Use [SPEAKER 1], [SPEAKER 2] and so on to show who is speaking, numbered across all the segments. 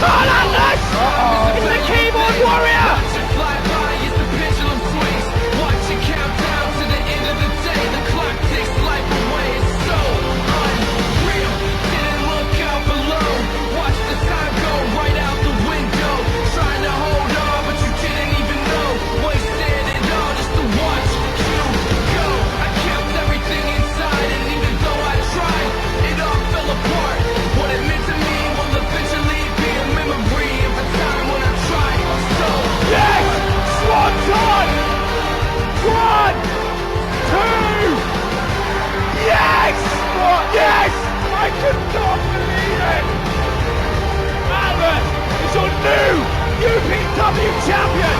[SPEAKER 1] Carl Atlas! For the keyboard warrior! Yes! I could not believe it! Atlas is your new UPW champion!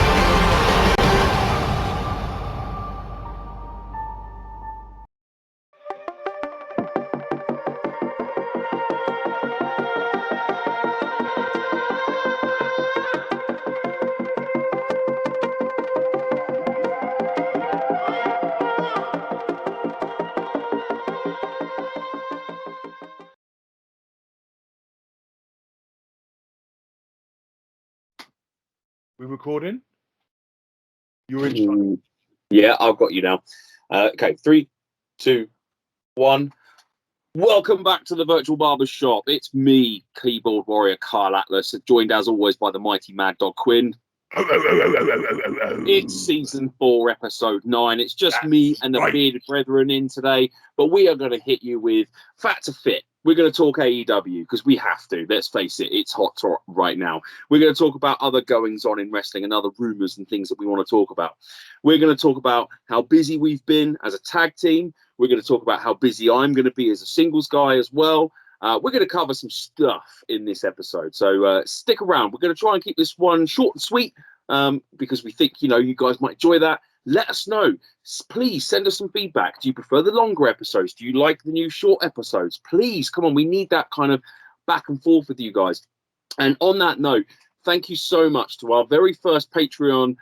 [SPEAKER 1] We recording? You're in charge.
[SPEAKER 2] Yeah, I've got you now. Okay, 3, 2, 1. Welcome back to the Virtual Barber Shop. It's me, keyboard warrior Kyle Atlas, joined as always by the mighty Mad Dog Quinn. It's season 4, episode 9. It's just me and the bearded brethren in today, but we are going to hit you with Fat to Fit. We're going to talk AEW because we have to. Let's face it, it's hot right now. We're going to talk about other goings on in wrestling and other rumors and things that we want to talk about. We're going to talk about how busy we've been as a tag team. We're going to talk about how busy I'm going to be as a singles guy as well. We're going to cover some stuff in this episode. So stick around. We're going to try and keep this one short and sweet because we think, you guys might enjoy that. Let us know. Please send us some feedback. Do you prefer the longer episodes? Do you like the new short episodes? Please, come on. We need that kind of back and forth with you guys. And on that note, thank you so much to our very first Patreon.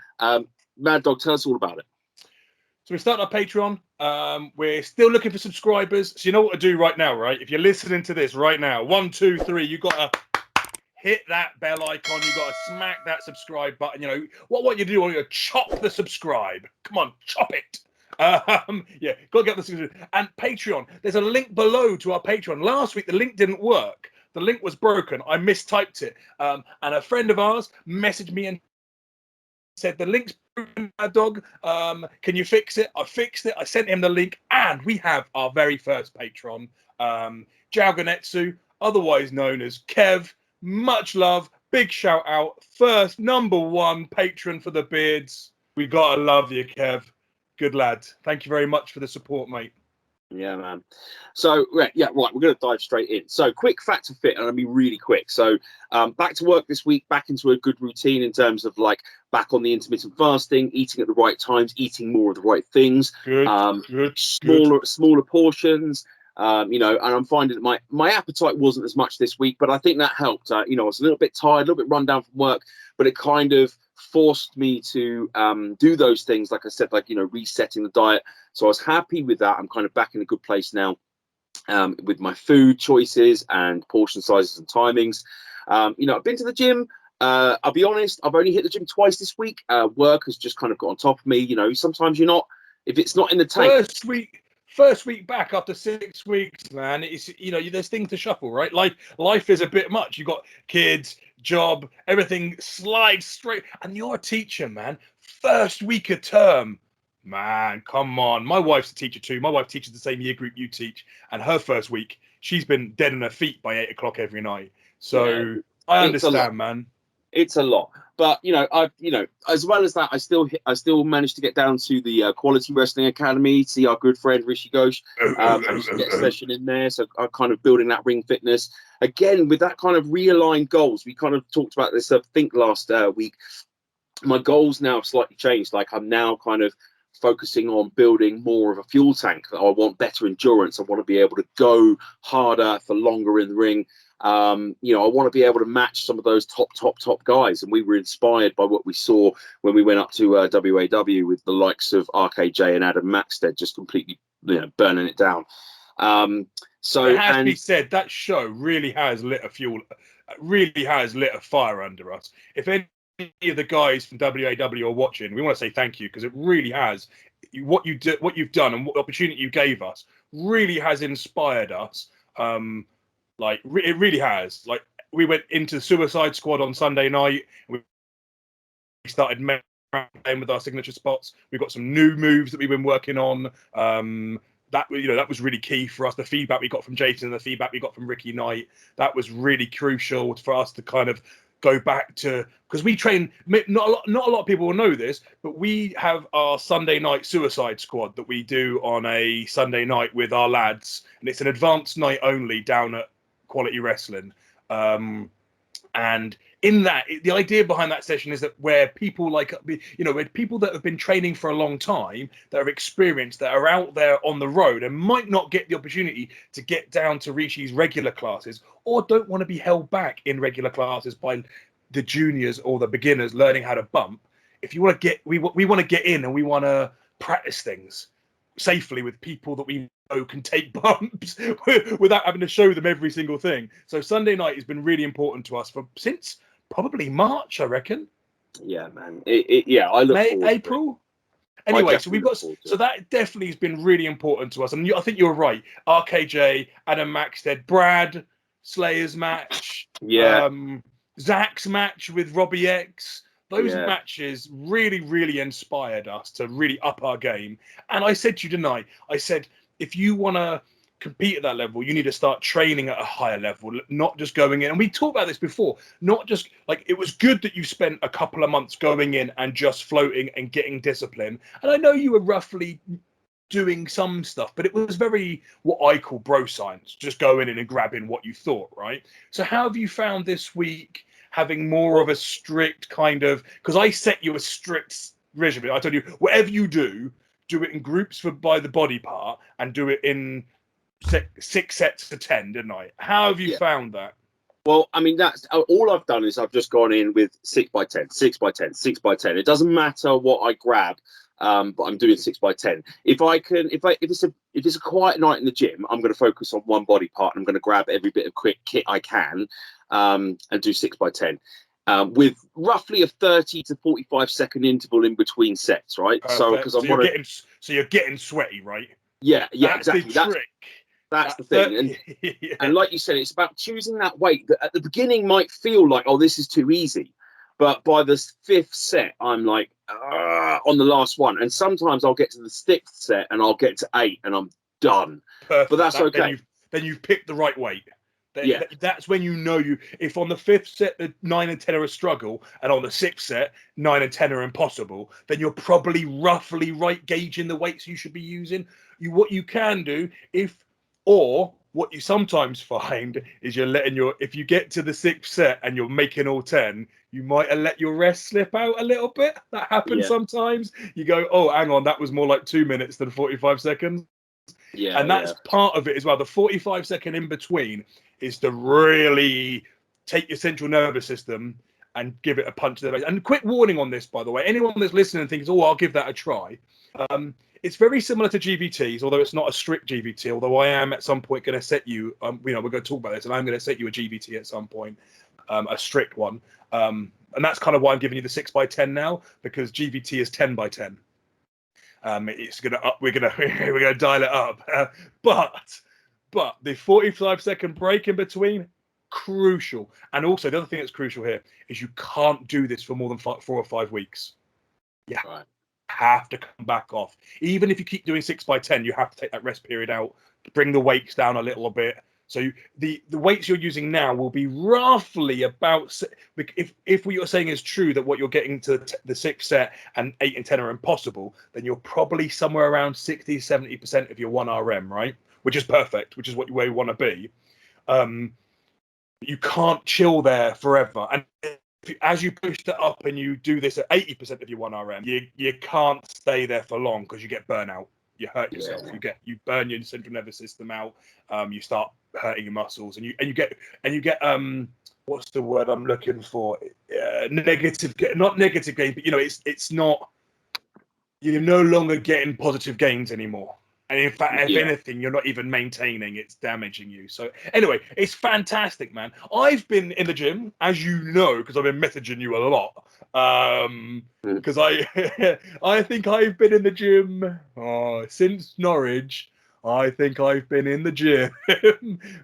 [SPEAKER 2] Mad Dog, tell us all about it.
[SPEAKER 1] So we started our Patreon. We're still looking for subscribers. So you know what to do right now, right? If you're listening to this right now, 1, 2, 3, you got to hit that bell icon. You got to smack that subscribe button. What you do? You chop the subscribe. Come on, chop it. Yeah, got to get the subscribe. And Patreon. There's a link below to our Patreon. Last week the link didn't work. The link was broken. I mistyped it. And a friend of ours messaged me and said the link's broken, Mad Dog. Can you fix it? I fixed it. I sent him the link, and we have our very first patron, Jalganetsu, otherwise known as Kev. Much love, big shout out, first #1 patron for the beards. We gotta love you, Kev. Good lad. Thank you very much for the support, mate.
[SPEAKER 2] Yeah, man. So, right, we're going to dive straight in. So, quick Fat to Fit, and I'll be really quick. So, back to work this week, back into a good routine in terms of back on the intermittent fasting, eating at the right times, eating more of the right things, smaller portions. And I'm finding that my appetite wasn't as much this week, but I think that helped. I was a little bit tired, a little bit run down from work, but it kind of forced me to do those things, like I said, resetting the diet. So I was happy with that. I'm kind of back in a good place now with my food choices and portion sizes and timings. I've been to the gym. I'll be honest, I've only hit the gym twice this week. Work has just kind of got on top of me. Sometimes you're not, if it's not in the tank.
[SPEAKER 1] First week back after 6 weeks, man. It's there's things to shuffle, right? Life is a bit much. You got kids, job, everything slides straight. And you're a teacher, man. First week of term, man. Come on. My wife's a teacher too. My wife teaches the same year group you teach, and her first week, she's been dead on her feet by 8 o'clock every night. So yeah, I understand, man.
[SPEAKER 2] It's a lot, but as well as that, I still managed to get down to the Quality Wrestling Academy, see our good friend Rishi Ghosh, managed to get a session in there. So I'm kind of building that ring fitness again with that kind of realigned goals. We kind of talked about this, I think, last week. My goals now have slightly changed. I'm now kind of focusing on building more of a fuel tank. I want better endurance. I want to be able to go harder for longer in the ring. I want to be able to match some of those top guys, and we were inspired by what we saw when we went up to WAW with the likes of RKJ and Adam Maxted just completely burning it down. So
[SPEAKER 1] it has to be said, that show really has lit a really has lit a fire under us. If any of the guys from WAW are watching, we want to say thank you, because it really has. What you've done, and what opportunity you gave us really has inspired us. It really has. Like, we went into Suicide Squad on Sunday night. We started playing with our signature spots. We've got some new moves that we've been working on. That was really key for us. The feedback we got from Jason and the feedback we got from Ricky Knight, that was really crucial for us to kind of go back to, because we train. Not a lot of people will know this, but we have our Sunday night Suicide Squad that we do on a Sunday night with our lads, and it's an advanced night only down at Quality Wrestling. And in that, the idea behind that session is that where people where people that have been training for a long time, that are experienced, that are out there on the road and might not get the opportunity to get down to Rishi's regular classes, or don't want to be held back in regular classes by the juniors or the beginners learning how to bump. If you want to get, we want to get in and we want to practice things safely with people that we know can take bumps without having to show them every single thing. So Sunday night has been really important to us since probably March, I reckon.
[SPEAKER 2] Yeah, man. I look forward
[SPEAKER 1] April. Anyway, so that definitely has been really important to us. And I think you're right. RKJ, Adam Maxted, Brad, Slayer's match, Zach's match with Robbie X. Those matches really, really inspired us to really up our game. And I said to you, didn't I? I said, if you want to compete at that level, you need to start training at a higher level, not just going in. And we talked about this before, not just like, it was good that you spent a couple of months going in and just floating and getting discipline. And I know you were roughly doing some stuff, but it was very what I call bro science, just going in and grabbing what you thought, right? So how have you found this week having more of a strict kind of, because I set you a strict regimen. I told you, whatever you do it in groups by the body part and do it in 6 sets to 10, didn't I? How have you found that?
[SPEAKER 2] Well, I mean, that's all I've done is I've just gone in with 6 by 10, 6 by 10, 6 by 10. It doesn't matter what I grab, but I'm doing 6 by 10. If it's a quiet night in the gym, I'm going to focus on one body part and I'm going to grab every bit of quick kit I can, and do 6 by 10. With roughly a 30 to 45 second interval in between sets, right?
[SPEAKER 1] Perfect. So you're getting sweaty, right?
[SPEAKER 2] Yeah,
[SPEAKER 1] That's
[SPEAKER 2] exactly.
[SPEAKER 1] The trick.
[SPEAKER 2] That's the thing. And like you said, it's about choosing that weight that at the beginning might feel like, oh, this is too easy. But by the 5th set, I'm like, on the last one. And sometimes I'll get to the 6th set and I'll get to 8 and I'm done.
[SPEAKER 1] Perfect.
[SPEAKER 2] But that's okay.
[SPEAKER 1] Then you've picked the right weight. That's when you know if on the 5th set the 9 and 10 are a struggle, and on the 6th set 9 and 10 are impossible, then you're probably roughly right gauging the weights you should be using. What you can do, what you sometimes find is if you get to the 6th set and you're making all 10, you might have let your rest slip out a little bit. That happens sometimes. You go, oh, hang on, that was more like 2 minutes than 45 seconds. And that's part of it as well. The 45-second in between is to really take your central nervous system and give it a punch to the face. And quick warning on this, by the way, anyone that's listening and thinks, oh, I'll give that a try. It's very similar to GVTs, although it's not a strict GVT, although I am at some point going to set you, we're going to talk about this, and I'm going to set you a GVT at some point, a strict one. And that's kind of why I'm giving you the 6 by 10 now, because GVT is 10 by 10. We're gonna dial it up, but the 45-second break in between, crucial. And also the other thing that's crucial here is you can't do this for more than 4 or 5 weeks. Have to come back off. Even if you keep doing 6 by 10, you have to take that rest period out, bring the weights down a little bit. So the weights you're using now will be roughly about, if what you're saying is true, that what you're getting to the 6th set and 8 and 10 are impossible, then you're probably somewhere around 60-70% of your 1 RM, right? Which is perfect, which is where you want to be. You can't chill there forever. And as you push that up and you do this at 80% of your 1 RM, you can't stay there for long because you get burnout. You hurt yourself. You burn your central nervous system out. You start hurting your muscles, and you get what's the word I'm looking for? Negative, not negative gain, but it's not. You're no longer getting positive gains anymore. And in fact, if
[SPEAKER 2] Yeah.
[SPEAKER 1] anything, you're not even maintaining, it's damaging you. So anyway, it's fantastic, man. I've been in the gym, as you know, because I've been messaging you a lot. Because I think I've been in the gym since Norwich. I think I've been in the gym.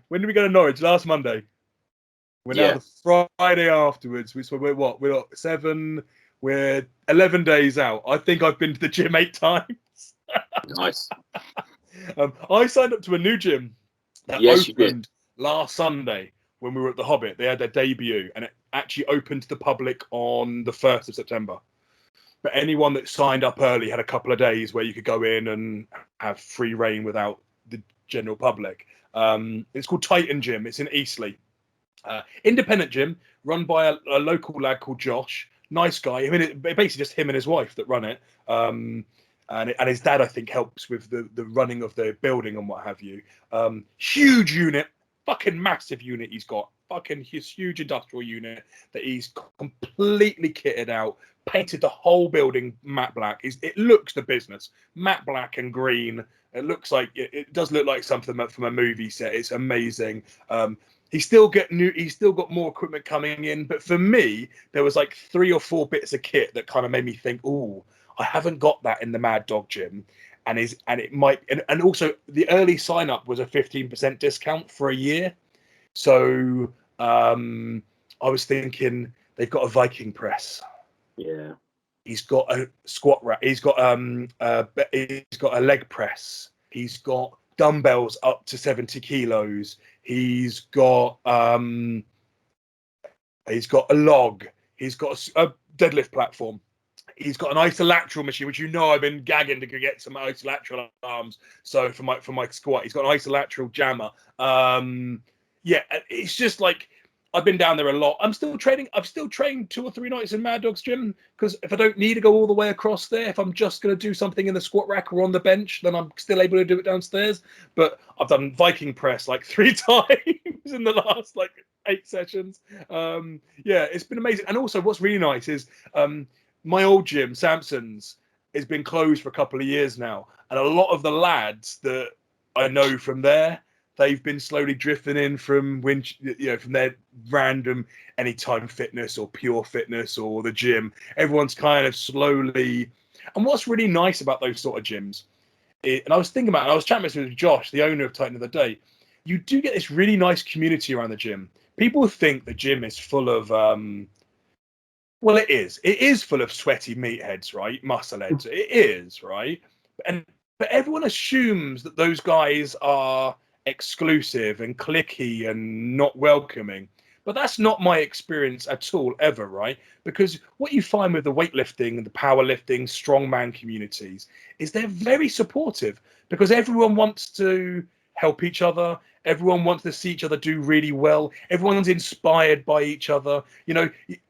[SPEAKER 1] When did we go to Norwich? Last Monday. We're now the Friday afterwards. We're what? We're 7. We're 11 days out. I think I've been to the gym 8 times.
[SPEAKER 2] Nice.
[SPEAKER 1] I signed up to a new gym that opened last Sunday when we were at the Hobbit. They had their debut, and it actually opened to the public on the 1st of September. But anyone that signed up early had a couple of days where you could go in and have free reign without the general public. It's called Titan Gym. It's in Eastleigh. Independent gym run by a local lad called Josh. Nice guy. I mean, it's basically just him and his wife that run it. And his dad, I think, helps with the running of the building and what have you. Huge unit, fucking massive unit he's got. Fucking his huge industrial unit that he's completely kitted out, painted the whole building matte black. It looks the business. Matte black and green. It looks like, it does look like something from a movie set. It's amazing. He's still got more equipment coming in. But for me, there was like 3 or 4 bits of kit that kind of made me think, oh, I haven't got that in the Mad Dog gym, and it might, and also the early sign up was a 15% discount for a year. So I was thinking they've got a Viking press.
[SPEAKER 2] Yeah.
[SPEAKER 1] He's got a squat rack. He's got a leg press. He's got dumbbells up to 70 kilos. He's got a log. He's got a deadlift platform. He's got an isolateral machine, which I've been gagging to get some isolateral arms. So for my squat, he's got an isolateral jammer. It's just like I've been down there a lot. I'm still training. I've still trained 2 or 3 nights in Mad Dog's gym because if I don't need to go all the way across there, if I'm just going to do something in the squat rack or on the bench, then I'm still able to do it downstairs. But I've done Viking press like 3 times in the last like 8 sessions. It's been amazing. And also, what's really nice is my old gym, Samson's, has been closed for a couple of years now. And a lot of the lads that I know from there, they've been slowly drifting in from from their random Anytime Fitness or Pure Fitness or the gym. Everyone's kind of slowly. And what's really nice about those sort of gyms, and I was thinking about it, I was chatting with Josh, the owner of Titan, the other day. You do get this really nice community around the gym. People think the gym is full of well, it is. It is full of sweaty meatheads, right? Muscleheads. It is, right? But everyone assumes that those guys are exclusive and cliquey and not welcoming. But that's not my experience at all, ever, right? Because what you find with the weightlifting and the powerlifting, strongman communities is they're very supportive because everyone wants to help each other. Everyone wants to see each other do really well. Everyone's inspired by each other.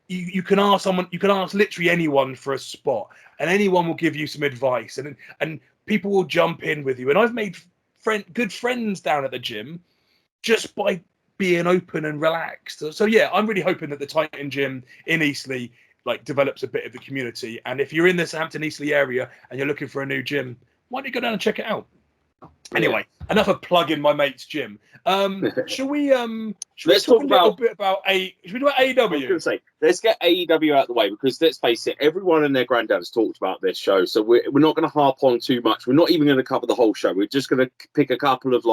[SPEAKER 1] You can ask someone, you can ask literally anyone for a spot, and anyone will give you some advice, and people will jump in with you. And I've made good friends down at the gym just by being open and relaxed. So yeah, I'm really hoping that the Titan Gym in Eastleigh develops a bit of the community. And if you're in the Southampton Eastleigh area and you're looking for a new gym, why don't you go down and check it out? Anyway, enough of plugging my mate's gym. Shall we talk a little bit about should we do AEW?
[SPEAKER 2] I was going to say, let's get AEW out of the way because let's face it, everyone and their granddad has talked about this show, so we're not going to harp on too much. We're not even going to cover the whole show. We're just going to pick a couple of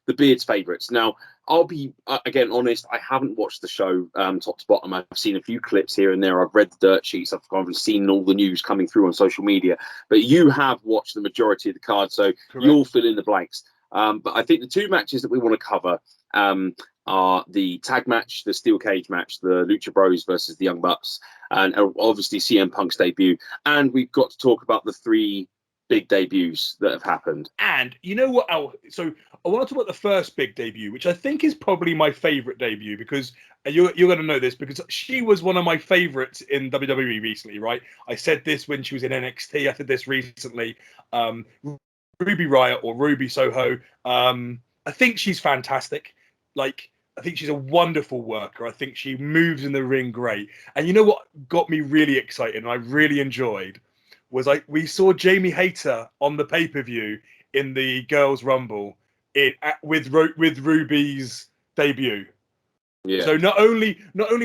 [SPEAKER 2] the Beard's favourites. Now, I'll be again honest. I haven't watched the show top to bottom. I've seen a few clips here and there. I've read the dirt sheets. I've kind of seen all the news coming through on social media. But you have watched the majority of the card, so
[SPEAKER 1] Correct.
[SPEAKER 2] You'll fill in the blanks. But I think the 2 matches that we want to cover are the tag match, the steel cage match, the Lucha Bros versus the Young Bucks, and obviously CM Punk's debut. And we've got to talk about the 3 big debuts that have happened.
[SPEAKER 1] And you know what? So I want to talk about the first big debut, which I think is probably my favorite debut because you're going to know this because she was one of my favorites in WWE recently, right? I said this when she was in NXT. I said this recently. Ruby Riott or Ruby Soho. I think she's fantastic. I think she's a wonderful worker. I think she moves in the ring great. And you know what got me really excited and I really enjoyed was we saw Jamie Hayter on the pay-per-view in the Girls Rumble with Ruby's debut.
[SPEAKER 2] Yeah.
[SPEAKER 1] So not only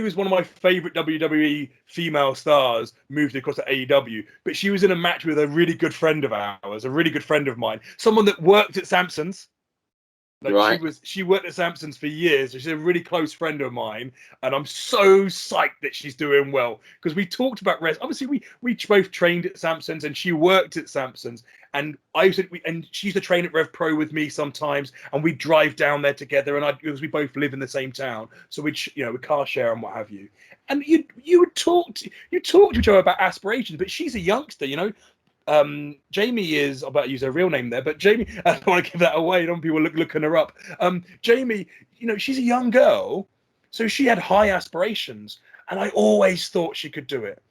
[SPEAKER 1] was one of my favorite WWE female stars moved across to AEW, but she was in a match with a really good friend of ours, a really good friend of mine, someone that worked at Samson's. Like she worked at Samson's for years. She's a really close friend of mine, and I'm so psyched that she's doing well because we talked about obviously we both trained at Samson's and she worked at Samson's, and she used to train at Rev Pro with me sometimes, and we drive down there together, and because we both live in the same town, so we car share and what have you. And you would talk to each other about aspirations, but she's a youngster, Jamie is, I'm about to use her real name there, but Jamie, I don't want to give that away. I don't want people looking her up. Jamie, she's a young girl, so she had high aspirations, and I always thought she could do it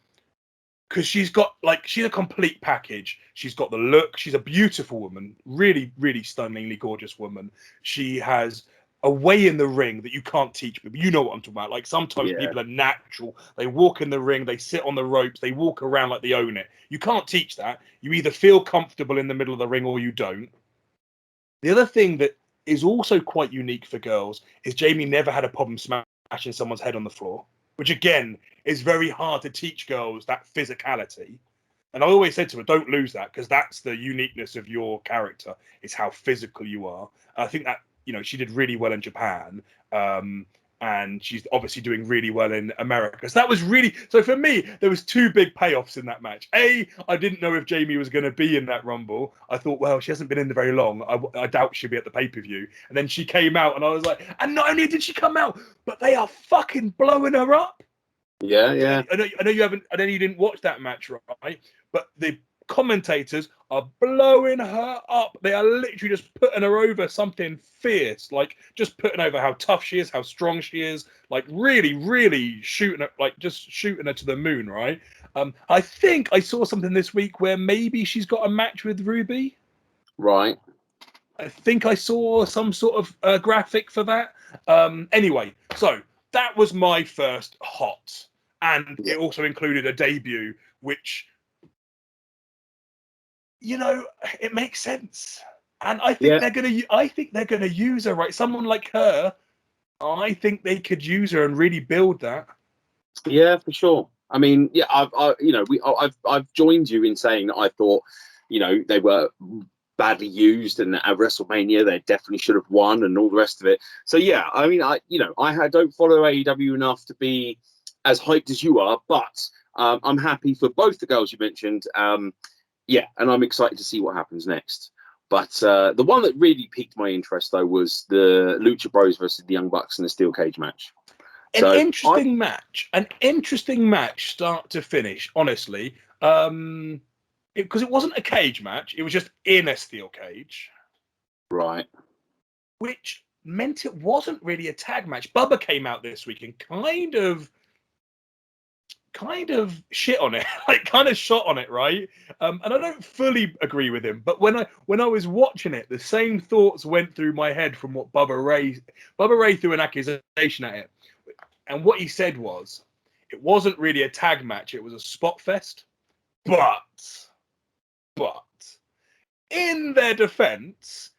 [SPEAKER 1] because she's a complete package. She's got the look. She's a beautiful woman, really, really stunningly gorgeous woman. She has a way in the ring that you can't teach people. You know what I'm talking about. Like sometimes people are natural. They walk in the ring, they sit on the ropes, they walk around like they own it. You can't teach that. You either feel comfortable in the middle of the ring or you don't. The other thing that is also quite unique for girls is Jamie never had a problem smashing someone's head on the floor, which again is very hard to teach girls, that physicality. And I always said to her, don't lose that, because that's the uniqueness of your character, is how physical you are. And I think that she did really well in Japan, and she's obviously doing really well in America. So that was so for me, there was two big payoffs in that match. I didn't know if Jamie was going to be in that Rumble. I thought, well, she hasn't been in there very long. I doubt she'll be at the pay-per-view. And then she came out, and I was like, and not only did she come out, but they are fucking blowing her up.
[SPEAKER 2] Yeah.
[SPEAKER 1] I know you haven't. I know you didn't watch that match, right? But the commentators are blowing her up. They are literally just putting her over something fierce, like just putting over how tough she is, how strong she is, like really, really shooting her, like just shooting her to the moon, right? I think I saw something this week where maybe she's got a match with Ruby.
[SPEAKER 2] Right.
[SPEAKER 1] I think I saw some sort of graphic for that. Anyway, so that was my first hot, and it also included a debut, which it makes sense, and I think they're gonna use her, right? Someone like her, I think they could use her and really build that.
[SPEAKER 2] Yeah, for sure. I mean, yeah, I've joined you in saying that I thought, they were badly used, and at WrestleMania they definitely should have won, and all the rest of it. So yeah, I mean, I don't follow AEW enough to be as hyped as you are, but I'm happy for both the girls you mentioned. Yeah, and I'm excited to see what happens next. But the one that really piqued my interest, though, was the Lucha Bros versus the Young Bucks in the steel cage match.
[SPEAKER 1] An interesting match, start to finish, honestly. Because it wasn't a cage match, it was just in a steel cage.
[SPEAKER 2] Right.
[SPEAKER 1] Which meant it wasn't really a tag match. Bubba came out this week and kind of shit on it, like kind of shot on it, right? And I don't fully agree with him, but when I was watching it, the same thoughts went through my head from what Bubba Ray threw an accusation at it, and what he said was, it wasn't really a tag match, it was a spot fest. But in their defense,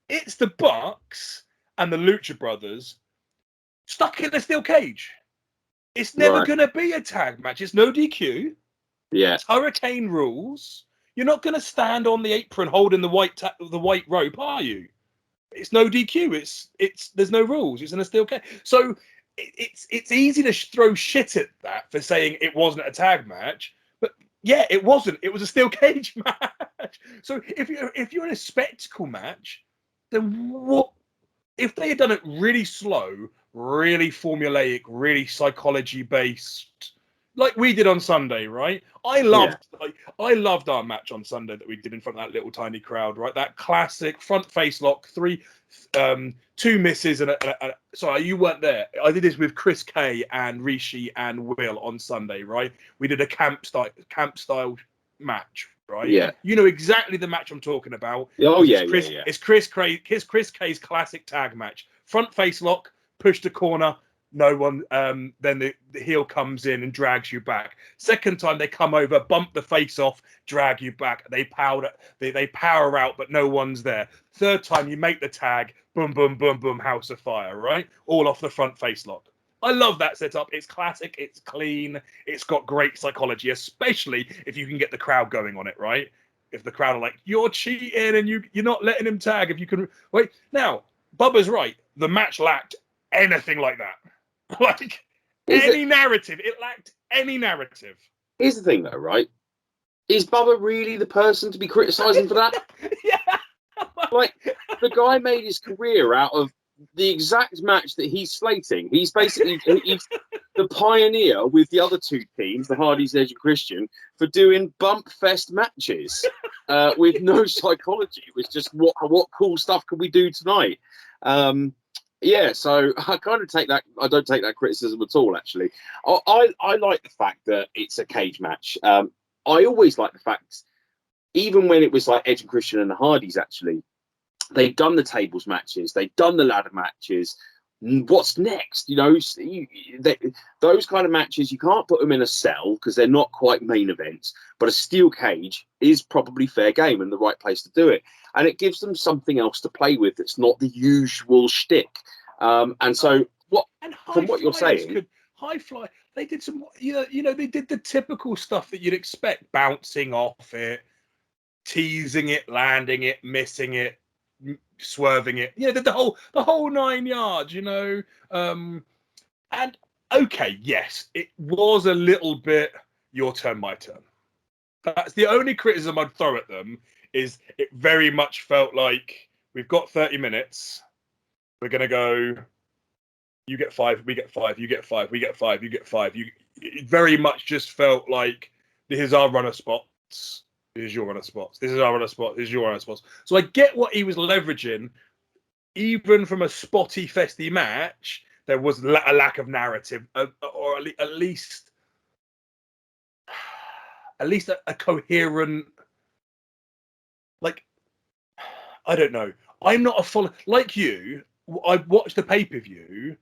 [SPEAKER 1] it's the Bucks and the Lucha Brothers stuck in a steel cage. It's never going to be a tag match. It's no DQ.
[SPEAKER 2] Yeah.
[SPEAKER 1] It's Hurricane rules. You're not going to stand on the apron holding the white rope, are you? It's no DQ. It's there's no rules. It's in a steel cage. So it's easy to throw shit at that for saying it wasn't a tag match, but yeah, it wasn't. It was a steel cage match. So if you're in a spectacle match, then what? If they had done it really slow, really formulaic, really psychology based, like we did on Sunday, right? I loved our match on Sunday that we did in front of that little tiny crowd, right? That classic front face lock, two misses and sorry, you weren't there. I did this with Chris K and Rishi and Will on Sunday, right? We did a camp style match. Right.
[SPEAKER 2] Yeah.
[SPEAKER 1] You know exactly the match I'm talking about.
[SPEAKER 2] Oh yeah,
[SPEAKER 1] It's Chris K's classic tag match. Front face lock, push the corner, no one. Then the heel comes in and drags you back. Second time they come over, bump the face off, drag you back. They power out, but no one's there. Third time you make the tag, boom, boom, boom, boom, House of Fire, right? All off the front face lock. I love that setup. It's classic. It's clean. It's got great psychology, especially if you can get the crowd going on it, right? If the crowd are like, you're cheating and you're not letting him tag. If you can wait. Now, Bubba's right. The match lacked anything like that. Like any narrative. It lacked any narrative.
[SPEAKER 2] Here's the thing, though, right? Is Bubba really the person to be criticising for that?
[SPEAKER 1] Yeah.
[SPEAKER 2] Like, the guy made his career out of the exact match that he's slating. He's basically he's the pioneer with the other two teams, the Hardys, Edge and Christian, for doing bump fest matches with no psychology. It was just what cool stuff could we do tonight? Yeah, so I kind of take that. I don't take that criticism at all. Actually, I like the fact that it's a cage match. I always like the fact, even when it was like Edge and Christian and the Hardys, actually, they've done the tables matches, they've done the ladder matches. What's next? You know, those kind of matches, you can't put them in a cell because they're not quite main events, but a steel cage is probably fair game and the right place to do it. And it gives them something else to play with that's not the usual shtick. And so, from what you're saying,
[SPEAKER 1] high fly, they did some, they did the typical stuff that you'd expect: bouncing off it, teasing it, landing it, missing it, swerving it, the whole 9 yards, and okay, yes, it was a little bit your turn, my turn. That's the only criticism I'd throw at them. Is it very much felt like we've got 30 minutes, we're gonna go, you get 5, we get 5, you get 5, we get 5, you get 5. It very much just felt like this is our runner spots. This is your runner spots. This is our runner spot. This is your runner spots. So I get what he was leveraging. Even from a spotty, festy match, there was a lack of narrative, or at least a coherent. Like, I don't know. I'm not a follower like you. I watch the pay-per-view.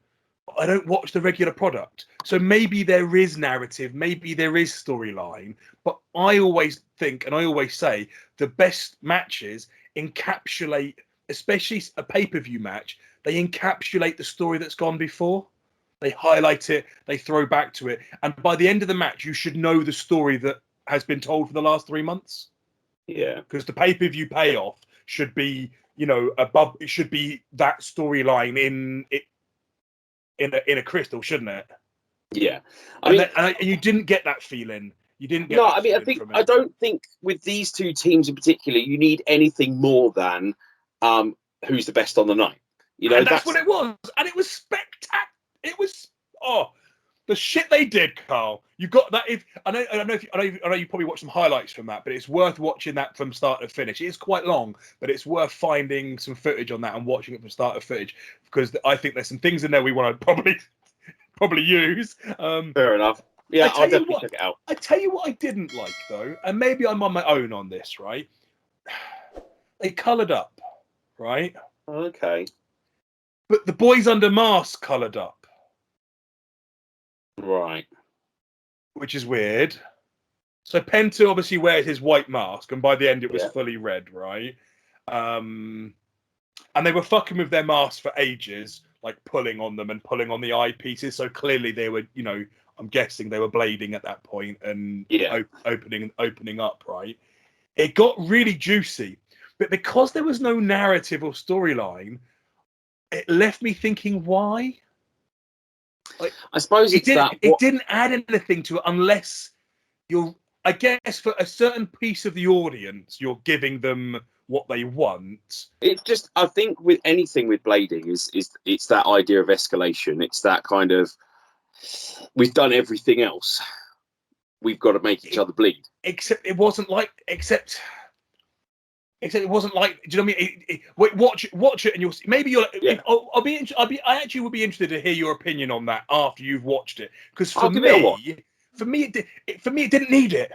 [SPEAKER 1] I don't watch the regular product. So maybe there is narrative, maybe there is storyline, but I always think, and I always say, the best matches encapsulate, especially a pay-per-view match, they encapsulate the story that's gone before. They highlight it, they throw back to it. And by the end of the match, you should know the story that has been told for the last 3 months.
[SPEAKER 2] Yeah.
[SPEAKER 1] Because the pay-per-view payoff should be, above, it should be that storyline in a crystal, shouldn't it?
[SPEAKER 2] Yeah,
[SPEAKER 1] and you didn't get that feeling. You didn't get. No,
[SPEAKER 2] I don't think with these two teams in particular, you need anything more than who's the best on the night.
[SPEAKER 1] And that's what it was, and it was spectacular. It was the shit they did, Carl. You got that. I know you probably watched some highlights from that, but it's worth watching that from start to finish. It is quite long, but it's worth finding some footage on that and watching it from start to finish, because I think there's some things in there we want to probably use.
[SPEAKER 2] Fair enough. Yeah, I'll definitely check it out.
[SPEAKER 1] I tell you what I didn't like, though, and maybe I'm on my own on this, right? They coloured up, right?
[SPEAKER 2] Okay.
[SPEAKER 1] But the boys under mask coloured up.
[SPEAKER 2] Right.
[SPEAKER 1] Which is weird. So Penta obviously wears his white mask, and by the end it was fully red, right? And they were fucking with their masks for ages, like pulling on them and pulling on the eyepieces. So clearly they were, I'm guessing they were blading at that point and opening up, right? It got really juicy, but because there was no narrative or storyline, it left me thinking, why? Like,
[SPEAKER 2] I suppose it
[SPEAKER 1] didn't add anything to it unless I guess for a certain piece of the audience, you're giving them what they want.
[SPEAKER 2] It's just, I think with anything with blading is it's that idea of escalation. It's that kind of, we've done everything else, we've got to make each other bleed.
[SPEAKER 1] Except it wasn't like, except it wasn't like, do you know what I mean? Wait, watch it, and you'll see. Maybe you'll. Yeah. I actually would be interested to hear your opinion on that after you've watched it, because for me, it didn't need it.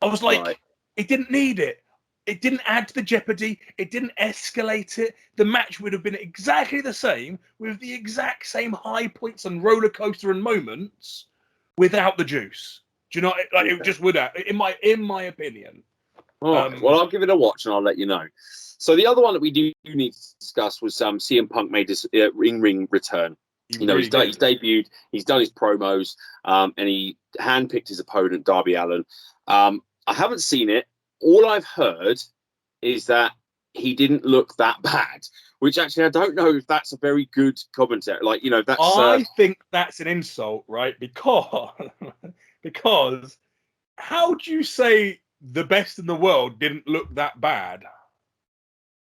[SPEAKER 1] I was like, It didn't need it. It didn't add to the jeopardy. It didn't escalate it. The match would have been exactly the same with the exact same high points and roller coaster and moments without the juice. Do you know? Like it just would have, in my opinion.
[SPEAKER 2] All right. Well, I'll give it a watch and I'll let you know. So the other one that we do need to discuss was CM Punk made his ring return. He's debuted, he's done his promos, and he handpicked his opponent, Darby Allin. I haven't seen it. All I've heard is that he didn't look that bad, which actually I don't know if that's a very good commentary. Like, that's...
[SPEAKER 1] I think that's an insult, right? Because how do you say the best in the world didn't look that bad?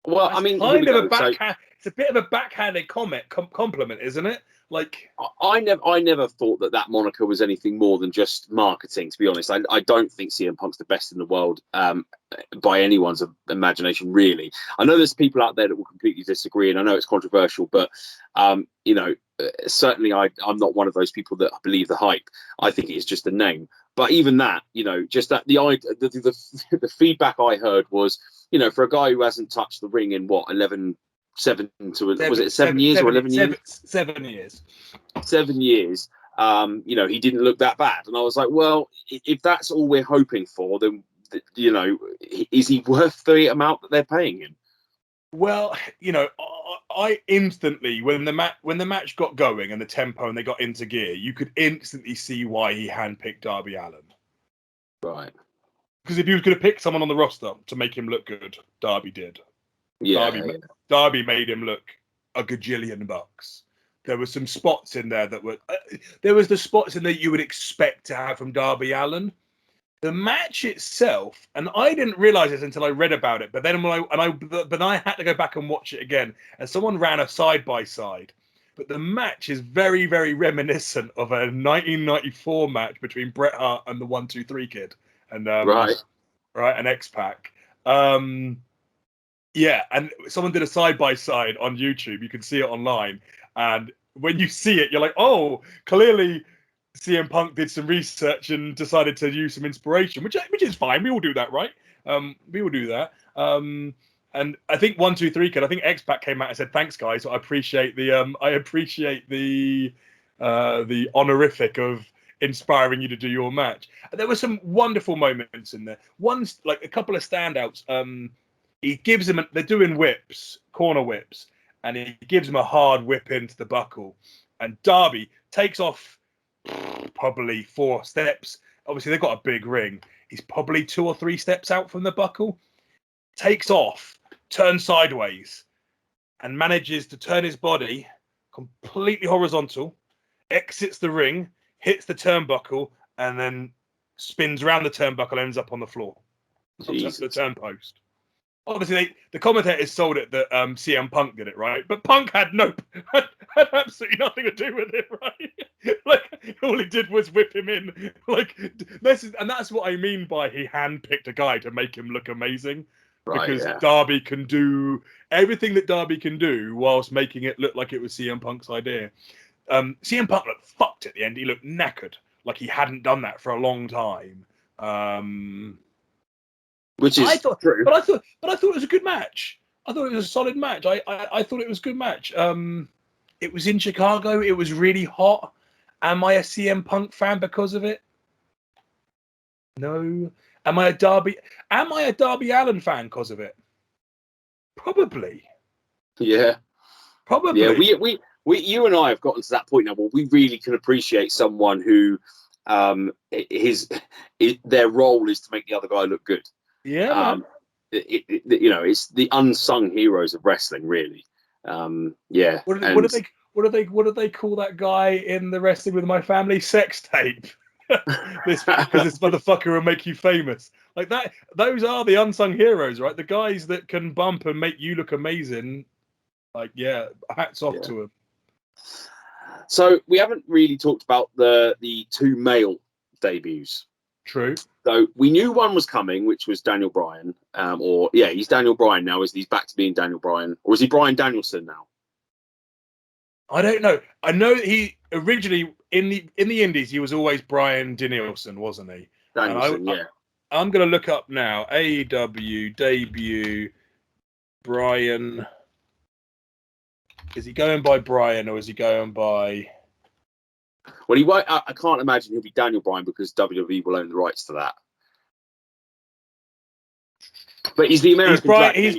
[SPEAKER 2] Well,
[SPEAKER 1] That's
[SPEAKER 2] I mean,
[SPEAKER 1] it's a bit of a backhanded compliment, isn't it? Like,
[SPEAKER 2] I never thought that moniker was anything more than just marketing. To be honest, I don't think CM Punk's the best in the world by anyone's imagination. Really, I know there's people out there that will completely disagree, and I know it's controversial, but certainly I'm not one of those people that believe the hype. I think it is just a name. But even that, just that the feedback I heard was, for a guy who hasn't touched the ring in what 7 years or 11 years?
[SPEAKER 1] 7 years.
[SPEAKER 2] 7 years. He didn't look that bad, and I was like, well, if that's all we're hoping for, then is he worth the amount that they're paying him?
[SPEAKER 1] Well, I instantly, when the match got going and the tempo and they got into gear, you could instantly see why he handpicked Darby Allin.
[SPEAKER 2] Right.
[SPEAKER 1] Because if he was going to pick someone on the roster to make him look good, Darby did.
[SPEAKER 2] Yeah.
[SPEAKER 1] Darby made him look a gajillion bucks. There were some spots in there that were... there was the spots in there you would expect to have from Darby Allin. The match itself, and I didn't realize this until I read about it, but then I had to go back and watch it again, and someone ran a side-by-side. But the match is very, very reminiscent of a 1994 match between Bret Hart and the 1-2-3 Kid. And right, an X-Pac. Yeah, and someone did a side-by-side on YouTube. You can see it online. And when you see it, you're like, oh, clearly CM Punk did some research and decided to use some inspiration, which is fine. We all do that, right? We all do that. And I think 1-2-3 Kid, I think X-Pac came out and said, thanks, guys. I appreciate the honorific of inspiring you to do your match. And there were some wonderful moments in there. One's like a couple of standouts. He gives him, they're doing whips, corner whips, and he gives him a hard whip into the buckle. And Darby takes off probably 4 steps. Obviously, they've got a big ring. He's probably 2 or 3 steps out from the buckle. Takes off, turns sideways, and manages to turn his body completely horizontal, exits the ring, hits the turnbuckle, and then spins around the turnbuckle and ends up on the floor. The turn post. Obviously, the commentators sold it that CM Punk did it, right? But Punk had absolutely nothing to do with it, right? Like, all he did was whip him in. Like, that's what I mean by he handpicked a guy to make him look amazing. Right, because Darby can do everything that Darby can do whilst making it look like it was CM Punk's idea. CM Punk looked fucked at the end. He looked knackered, like he hadn't done that for a long time.
[SPEAKER 2] Which is true.
[SPEAKER 1] But I thought it was a good match. I thought it was a solid match. I thought it was a good match. It was in Chicago. It was really hot. Am I a CM Punk fan because of it? No. Am I a Darby Allin fan because of it? Probably.
[SPEAKER 2] Yeah.
[SPEAKER 1] Probably.
[SPEAKER 2] Yeah. We you and I have gotten to that point now where we really can appreciate someone who their role is to make the other guy look good.
[SPEAKER 1] Yeah.
[SPEAKER 2] It's the unsung heroes of wrestling, really. Yeah.
[SPEAKER 1] What do they call that guy in the Wrestling with My Family? Sex tape. Because this motherfucker will make you famous. Like that. Those are the unsung heroes, right? The guys that can bump and make you look amazing. Like, yeah, hats off to them.
[SPEAKER 2] So we haven't really talked about the 2 male debuts.
[SPEAKER 1] True.
[SPEAKER 2] So we knew one was coming, which was Daniel Bryan. He's Daniel Bryan now. He's back to being Daniel Bryan, or is he Bryan Danielson now?
[SPEAKER 1] I don't know. I know that he originally in the Indies he was always Bryan Danielson, wasn't he?
[SPEAKER 2] Danielson, yeah.
[SPEAKER 1] I'm going to look up now. AEW debut Brian. Is he going by Brian or is he going by?
[SPEAKER 2] Well, he won't. I can't imagine he'll be Daniel Bryan because WWE will own the rights to that. But he's the American.
[SPEAKER 1] He's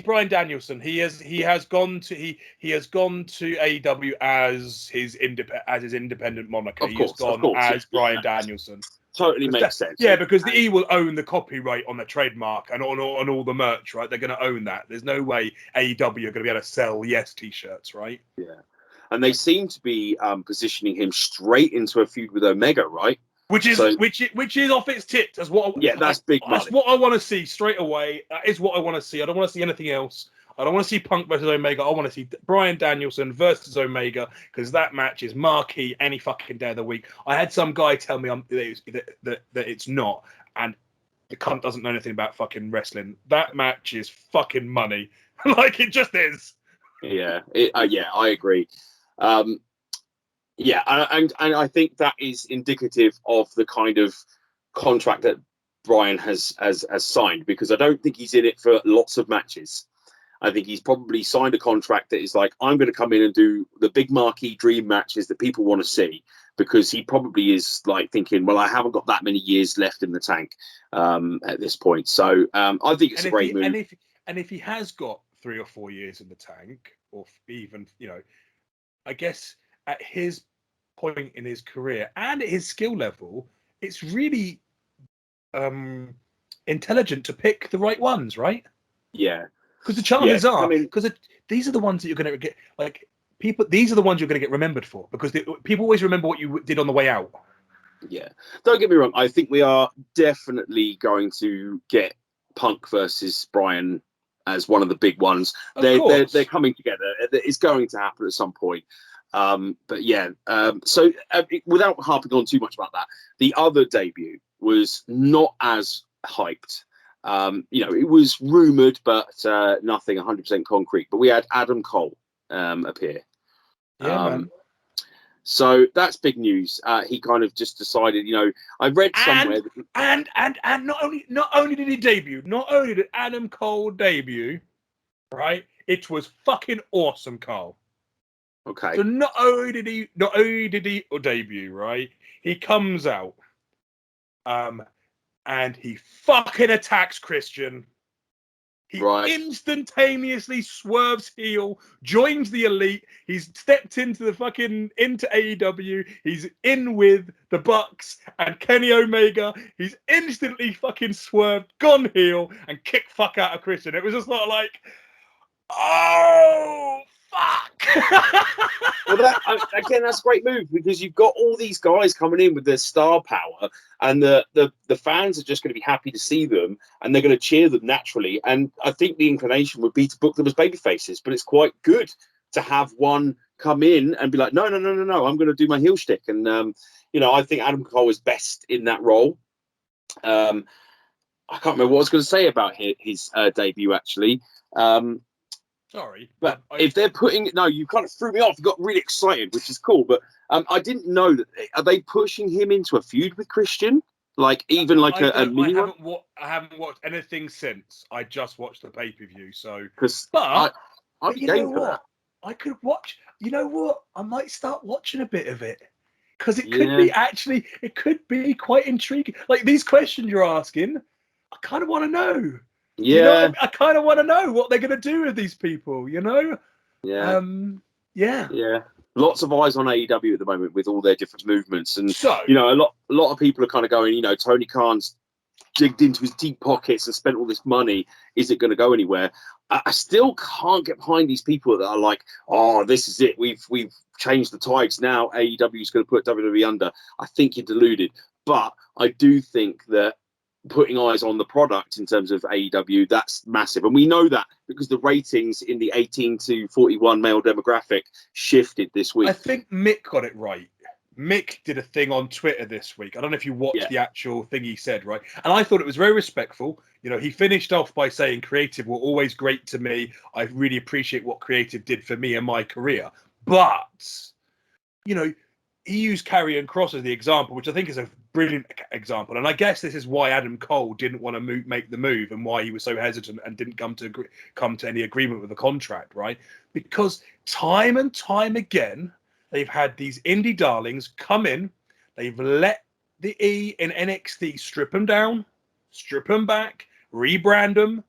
[SPEAKER 1] Brian Danielson. He has gone to AEW as his independent moniker. He has gone as Brian Danielson.
[SPEAKER 2] Totally makes sense.
[SPEAKER 1] Yeah, because he will own the copyright on the trademark and on all the merch, right? They're going to own that. There's no way AEW are going to be able to sell Yes t-shirts, right?
[SPEAKER 2] Yeah, and they seem to be positioning him straight into a feud with Omega, right?
[SPEAKER 1] Which is off its tits. That's what.
[SPEAKER 2] That's big money.
[SPEAKER 1] That's what I want to see straight away. That is what I want to see. I don't want to see anything else. I don't want to see Punk versus Omega. I want to see Brian Danielson versus Omega because that match is marquee any fucking day of the week. I had some guy tell me that it's not, and the cunt doesn't know anything about fucking wrestling. That match is fucking money. Like, it just is.
[SPEAKER 2] Yeah, I agree. And I think that is indicative of the kind of contract that Brian has signed, because I don't think he's in it for lots of matches. I think he's probably signed a contract that is like, I'm going to come in and do the big marquee dream matches that people want to see, because he probably is like thinking, well, I haven't got that many years left in the tank at this point. So I think it's a great move.
[SPEAKER 1] And if he has got 3 or 4 years in the tank, or even, I guess at his point in his career and at his skill level, it's really intelligent to pick the right ones, right?
[SPEAKER 2] Yeah.
[SPEAKER 1] Because the chances are, these are the ones that you're going to get, like, people, these are the ones you're going to get remembered for, because people always remember what you did on the way out.
[SPEAKER 2] Yeah. Don't get me wrong. I think we are definitely going to get Punk versus Brian as one of the big ones. They're coming together. It's going to happen at some point. But yeah, so without harping on too much about that, the other debut was not as hyped. It was rumored, but nothing 100% concrete. But we had Adam Cole appear.
[SPEAKER 1] Yeah, man.
[SPEAKER 2] So that's big news. He kind of just decided, I read somewhere
[SPEAKER 1] and not only did he debut, not only did Adam Cole debut, right? It was fucking awesome, Carl.
[SPEAKER 2] Okay.
[SPEAKER 1] So not only did he debut, right? He comes out, and he fucking attacks Christian. He instantaneously swerves heel, joins the Elite. He's stepped into AEW. He's in with the Bucks and Kenny Omega. He's instantly fucking swerved, gone heel, and kicked fuck out of Christian. It was just not like, oh fuck.
[SPEAKER 2] Well, that's a great move, because you've got all these guys coming in with their star power, and the fans are just going to be happy to see them, and they're going to cheer them naturally. And I think the inclination would be to book them as baby faces, but it's quite good to have one come in and be like, no, I'm going to do my heel shtick. And I think Adam Cole is best in that role. I can't remember what I was going to say about his debut, actually.
[SPEAKER 1] Sorry,
[SPEAKER 2] but if they're you kind of threw me off. You got really excited, which is cool. But I didn't know that. Are they pushing him into a feud with Christian? Like, even like a mini one?
[SPEAKER 1] I haven't watched anything since. I just watched the pay-per-view. So,
[SPEAKER 2] I'd be game for that.
[SPEAKER 1] I could watch. You know what? I might start watching a bit of it, because it could be quite intriguing. Like, these questions you're asking, I kind of want to know.
[SPEAKER 2] Yeah,
[SPEAKER 1] I kind of want to know what they're going to do with these people.
[SPEAKER 2] Yeah.
[SPEAKER 1] Yeah.
[SPEAKER 2] Lots of eyes on AEW at the moment with all their different movements, and a lot of people are kind of going, Tony Khan's digged into his deep pockets and spent all this money. Is it going to go anywhere? I still can't get behind these people that are like, oh, this is it. We've changed the tides now. AEW is going to put WWE under. I think you're deluded, but I do think that putting eyes on the product in terms of AEW, that's massive. And we know that because the ratings in the 18 to 41 male demographic shifted this week.
[SPEAKER 1] I think Mick got it right. Mick did a thing on Twitter this week. I don't know if you watched the actual thing he said, right? And I thought it was very respectful. He finished off by saying creative were always great to me. I really appreciate what creative did for me in my career. But, he used Karrion Kross as the example, which I think is a brilliant example. And I guess this is why Adam Cole didn't want to make the move, and why he was so hesitant and didn't come to any agreement with the contract, right? Because time and time again, they've had these indie darlings come in, they've let the E in NXT strip them down, strip them back, rebrand them,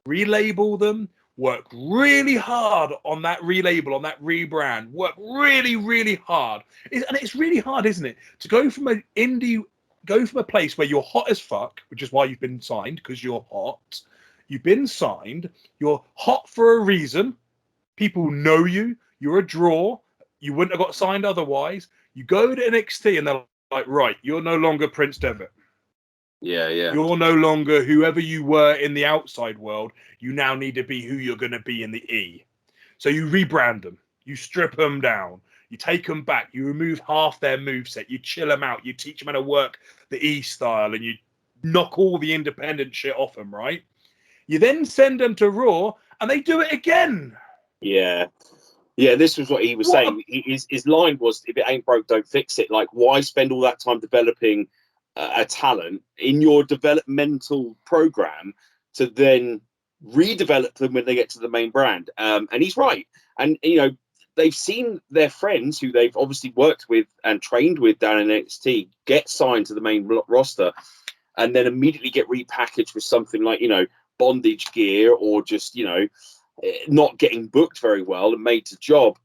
[SPEAKER 1] relabel them, work really hard on that relabel, on that rebrand, work really, really hard. And it's really hard, isn't it, to go from a place where you're hot as fuck, which is why you've been signed, because you're hot. You've been signed. You're hot for a reason. People know you. You're a draw. You wouldn't have got signed otherwise. You go to NXT and they're like, right, you're no longer Prince Devitt.
[SPEAKER 2] Yeah.
[SPEAKER 1] You're no longer whoever you were in the outside world. You now need to be who you're going to be in the E. So you rebrand them. You strip them down. You take them back. You remove half their moveset. You chill them out. You teach them how to work the E style, and you knock all the independent shit off them, right? You then send them to Raw, and they do it again.
[SPEAKER 2] Yeah, this was what he was saying. His line was, if it ain't broke, don't fix it. Like, why spend all that time developing a talent in your developmental program to then redevelop them when they get to the main brand? And he's right. And, you know, they've seen their friends who they've obviously worked with and trained with down in NXT get signed to the main roster and then immediately get repackaged with something like, you know, bondage gear, or just, you know, not getting booked very well and made to job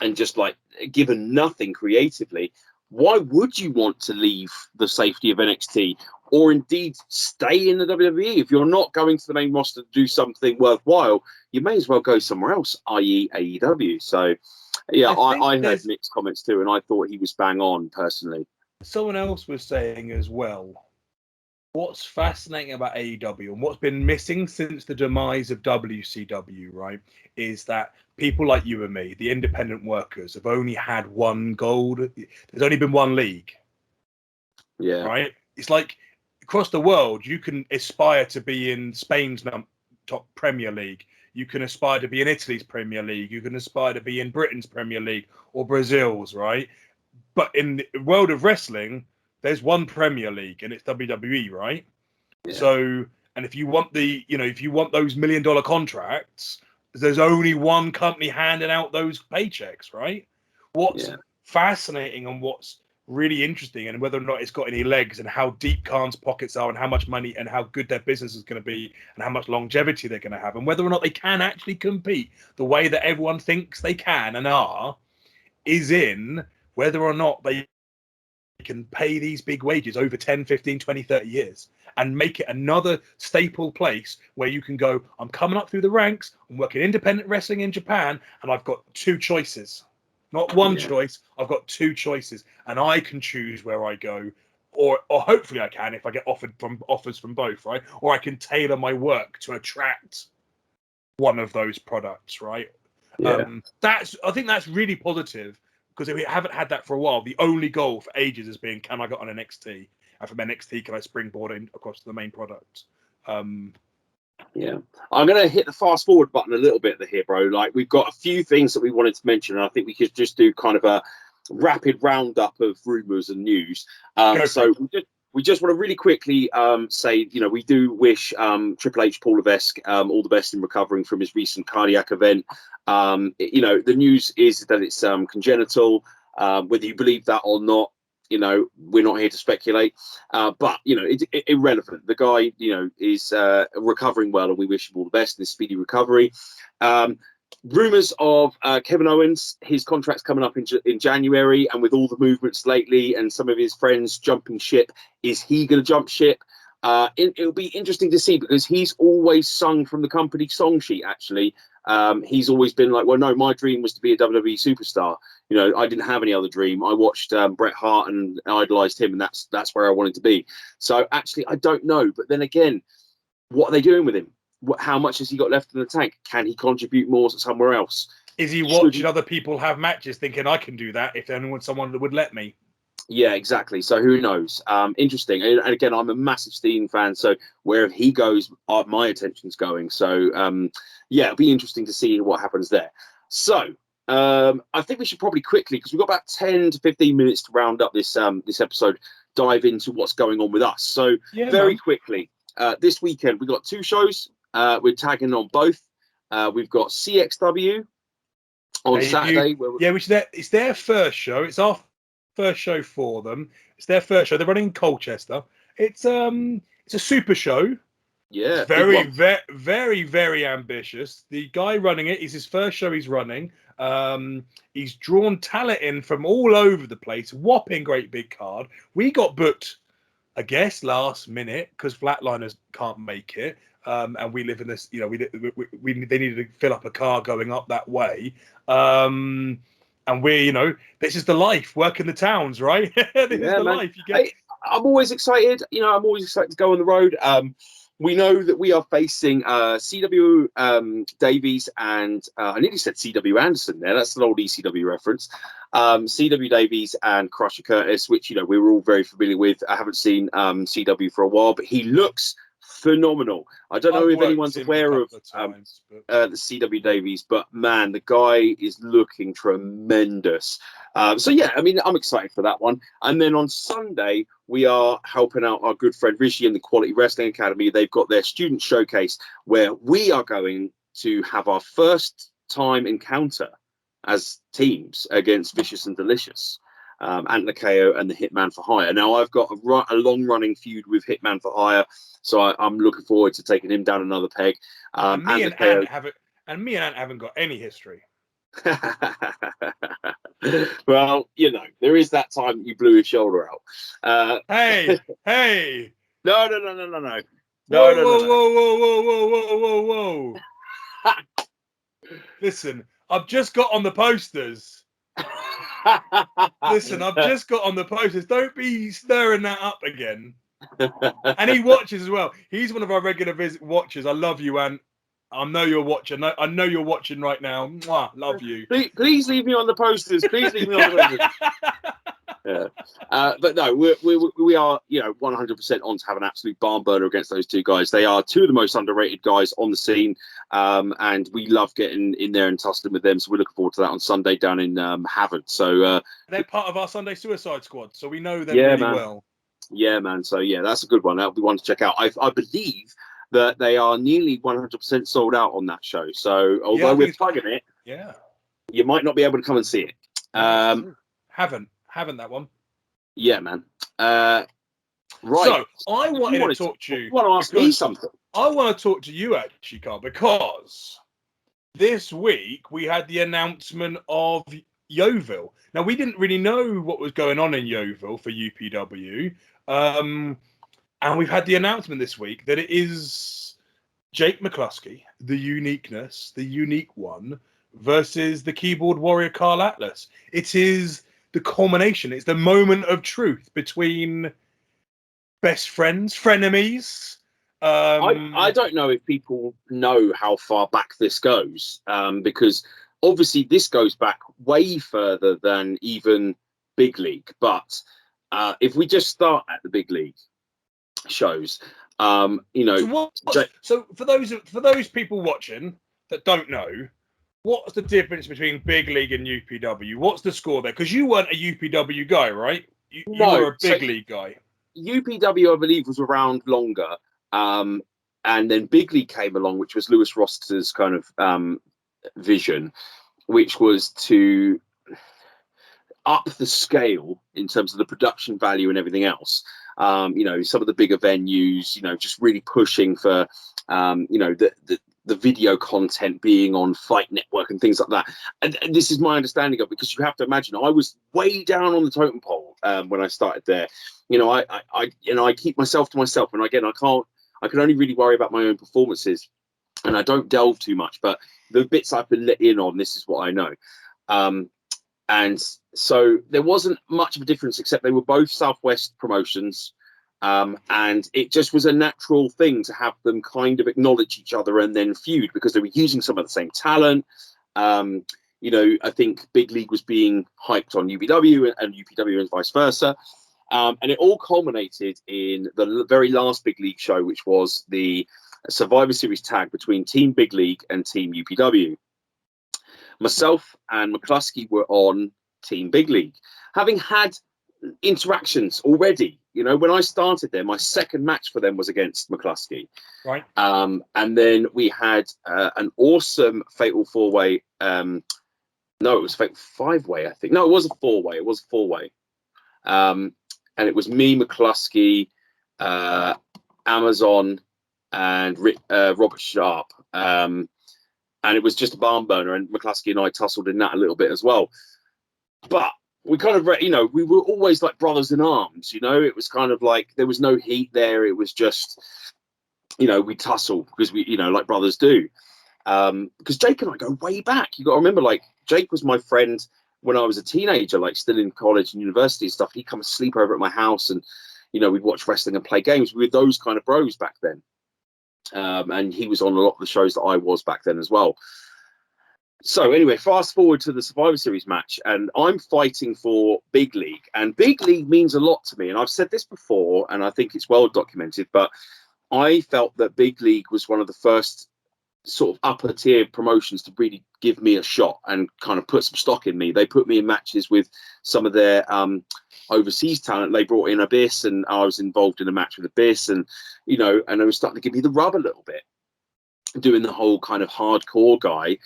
[SPEAKER 2] and just like given nothing creatively. Why would you want to leave the safety of NXT, or indeed stay in the WWE? If you're not going to the main roster to do something worthwhile, you may as well go somewhere else, i.e. AEW. So, yeah, I heard mixed comments too, and I thought he was bang on personally.
[SPEAKER 1] Someone else was saying as well, what's fascinating about AEW and what's been missing since the demise of WCW, right, is that people like you and me, the independent workers, have only had one goal. There's only been one league.
[SPEAKER 2] Yeah.
[SPEAKER 1] Right? It's like across the world, you can aspire to be in Spain's top Premier League. You can aspire to be in Italy's Premier League. You can aspire to be in Britain's Premier League or Brazil's, right? But in the world of wrestling, there's one Premier League, and it's WWE, right? Yeah. So, and if you want those $1 million contracts, there's only one company handing out those paychecks, right? What's fascinating and what's really interesting, and whether or not it's got any legs, and how deep Khan's pockets are, and how much money and how good their business is going to be, and how much longevity they're going to have, and whether or not they can actually compete the way that everyone thinks they can and are, is in whether or not they can pay these big wages over 10, 15, 20, 30 years and make it another staple place where you can go, I'm coming up through the ranks, I'm working independent wrestling in Japan, and I've got two choices. Not one choice, I've got two choices, and I can choose where I go, or hopefully I can if I get offers from both, right? Or I can tailor my work to attract one of those products, right?
[SPEAKER 2] Yeah.
[SPEAKER 1] I think that's really positive, because we haven't had that for a while. The only goal for ages has been, can I get on NXT? And from NXT, can I springboard in across to the main product?
[SPEAKER 2] Yeah, I'm going to hit the fast forward button a little bit here, bro. Like, we've got a few things that we wanted to mention, and I think we could just do kind of a rapid roundup of rumors and news. So we just want to really quickly say, you know, we do wish Triple H, Paul Levesque, all the best in recovering from his recent cardiac event. You know, the news is that it's congenital. Whether you believe that or not, you know, we're not here to speculate. But, you know, it's irrelevant. The guy, you know, is recovering well, and we wish him all the best in his speedy recovery. Rumours of Kevin Owens, his contract's coming up in January, and with all the movements lately and some of his friends jumping ship, is he going to jump ship? It'll be interesting to see, because he's always sung from the company song sheet, actually. He's always been like, well, no, my dream was to be a WWE superstar. You know, I didn't have any other dream. I watched Bret Hart and idolized him, and that's where I wanted to be. So actually, I don't know. But then again, what are they doing with him? How much has he got left in the tank? Can he contribute more somewhere else?
[SPEAKER 1] Is he watching other people have matches thinking, I can do that if someone would let me?
[SPEAKER 2] Yeah, exactly. So who knows? Interesting. And again, I'm a massive Steen fan, so wherever he goes, my attention's going. So yeah, it'll be interesting to see what happens there. So I think we should probably quickly, because we've got about 10 to 15 minutes to round up this episode, dive into what's going on with us. So very quickly, this weekend we got 2 shows. We're tagging on both. We've got CXW on Saturday.
[SPEAKER 1] It's their first show. It's our first show for them. It's their first show. They're running in Colchester. It's a super show.
[SPEAKER 2] Yeah,
[SPEAKER 1] it's very, very ambitious. The guy running it is his first show he's running. He's drawn talent in from all over the place. Whopping great big card. We got booked, I guess, last minute because Flatliners can't make it. And we live in this, they needed to fill up a car going up that way. And we're, this is the life, working the towns, right? This is the life you get.
[SPEAKER 2] I'm always excited. I'm always excited to go on the road. We know that we are facing CW Davies and I nearly said CW Anderson there. That's an old ECW reference. CW Davies and Crusher Curtis, which, we were all very familiar with. I haven't seen CW for a while, but he looks phenomenal. I don't know if anyone's aware of the CW Davies, but man, the guy is looking tremendous. I'm excited for that one. And then on Sunday, we are helping out our good friend Rishi in the Quality Wrestling Academy. They've got their student showcase where we are going to have our first time encounter as teams against Vicious and Delicious. Antler KO and the Hitman for Hire. Now, I've got a long-running feud with Hitman for Hire, so I'm looking forward to taking him down another peg.
[SPEAKER 1] Me and Ant haven't got any history.
[SPEAKER 2] Well, there is that time that you blew his shoulder out.
[SPEAKER 1] Hey!
[SPEAKER 2] No.
[SPEAKER 1] Whoa. Listen, I've just got on the posters. Don't be stirring that up again. And he watches as well. He's one of our regular watchers. I love you, Ant. I know you're watching. I know you're watching right now. Mwah, love you.
[SPEAKER 2] Please leave me on the posters. Please leave me on the posters. Yeah. But no, we are 100% on to have an absolute barn burner against those 2 guys. They are 2 of the most underrated guys on the scene, and we love getting in there and tussling with them. So we're looking forward to that on Sunday down in Havant. So
[SPEAKER 1] they're part of our Sunday Suicide Squad, so we know them really well.
[SPEAKER 2] Yeah, man. So that's a good one. That'll be one to check out. I believe that they are nearly 100% sold out on that show. So although we're plugging it, you might not be able to come and see it.
[SPEAKER 1] Haven't that one.
[SPEAKER 2] Yeah, man.
[SPEAKER 1] Right. So I wanted to talk to you.
[SPEAKER 2] You want to ask me something?
[SPEAKER 1] I want to talk to you actually, Carl, because this week we had the announcement of Yeovil. Now, we didn't really know what was going on in Yeovil for UPW. And we've had the announcement this week that it is Jake McCluskey, the uniqueness, the unique one, versus the keyboard warrior Carl Atlas. It is the culmination. It's the moment of truth between best friends, frenemies.
[SPEAKER 2] I don't know if people know how far back this goes, because obviously this goes back way further than even Big League. But if we just start at the Big League shows,
[SPEAKER 1] So for those people watching that don't know, what's the difference between Big League and UPW? What's the score there? Because you weren't a UPW guy, right? You were a Big League guy.
[SPEAKER 2] UPW, I believe, was around longer. And then Big League came along, which was Lewis Rossiter's kind of vision, which was to up the scale in terms of the production value and everything else. Some of the bigger venues, just really pushing for, the video content being on Fight Network and things like that. And this is my understanding of it, because you have to imagine I was way down on the totem pole when I started there. I keep myself to myself, and again, I can only really worry about my own performances, and I don't delve too much. But the bits I've been let in on, this is what I know. And so there wasn't much of a difference, except they were both Southwest promotions. And it just was a natural thing to have them kind of acknowledge each other and then feud, because they were using some of the same talent. I think Big League was being hyped on UPW and UPW and vice versa. And it all culminated in the very last Big League show, which was the Survivor Series tag between Team Big League and Team UPW. Myself and McCluskey were on Team Big League, having had interactions already You know, when I started there, my second match for them was against McCluskey.
[SPEAKER 1] Right.
[SPEAKER 2] And then we had an awesome fatal four-way. No, it was fatal five-way, I think. No, it was a four-way. It was a four-way. And it was me, McCluskey, Amazon, and Robert Sharp. And it was just a barn burner, and McCluskey and I tussled in that a little bit as well. But we kind of, you know, we were always like brothers in arms, you know. It was kind of like there was no heat there. It was just, you know, we tussle because we, you know, like brothers do. Because Jake and I go way back. You got to remember, like, Jake was my friend when I was a teenager, like still in college and university and stuff. He'd come and sleep over at my house, and, you know, we'd watch wrestling and play games. We were those kind of bros back then. And he was on a lot of the shows that I was back then as well. So anyway, fast forward to the Survivor Series match, and I'm fighting for Big League, and Big League means a lot to me. And I've said this before, and I think it's well documented, but I felt that Big League was one of the first sort of upper tier promotions to really give me a shot and kind of put some stock in me. They put me in matches with some of their overseas talent. They brought in Abyss, and I was involved in a match with Abyss, and, you know, and they were starting to give me the rub a little bit, doing the whole kind of hardcore guy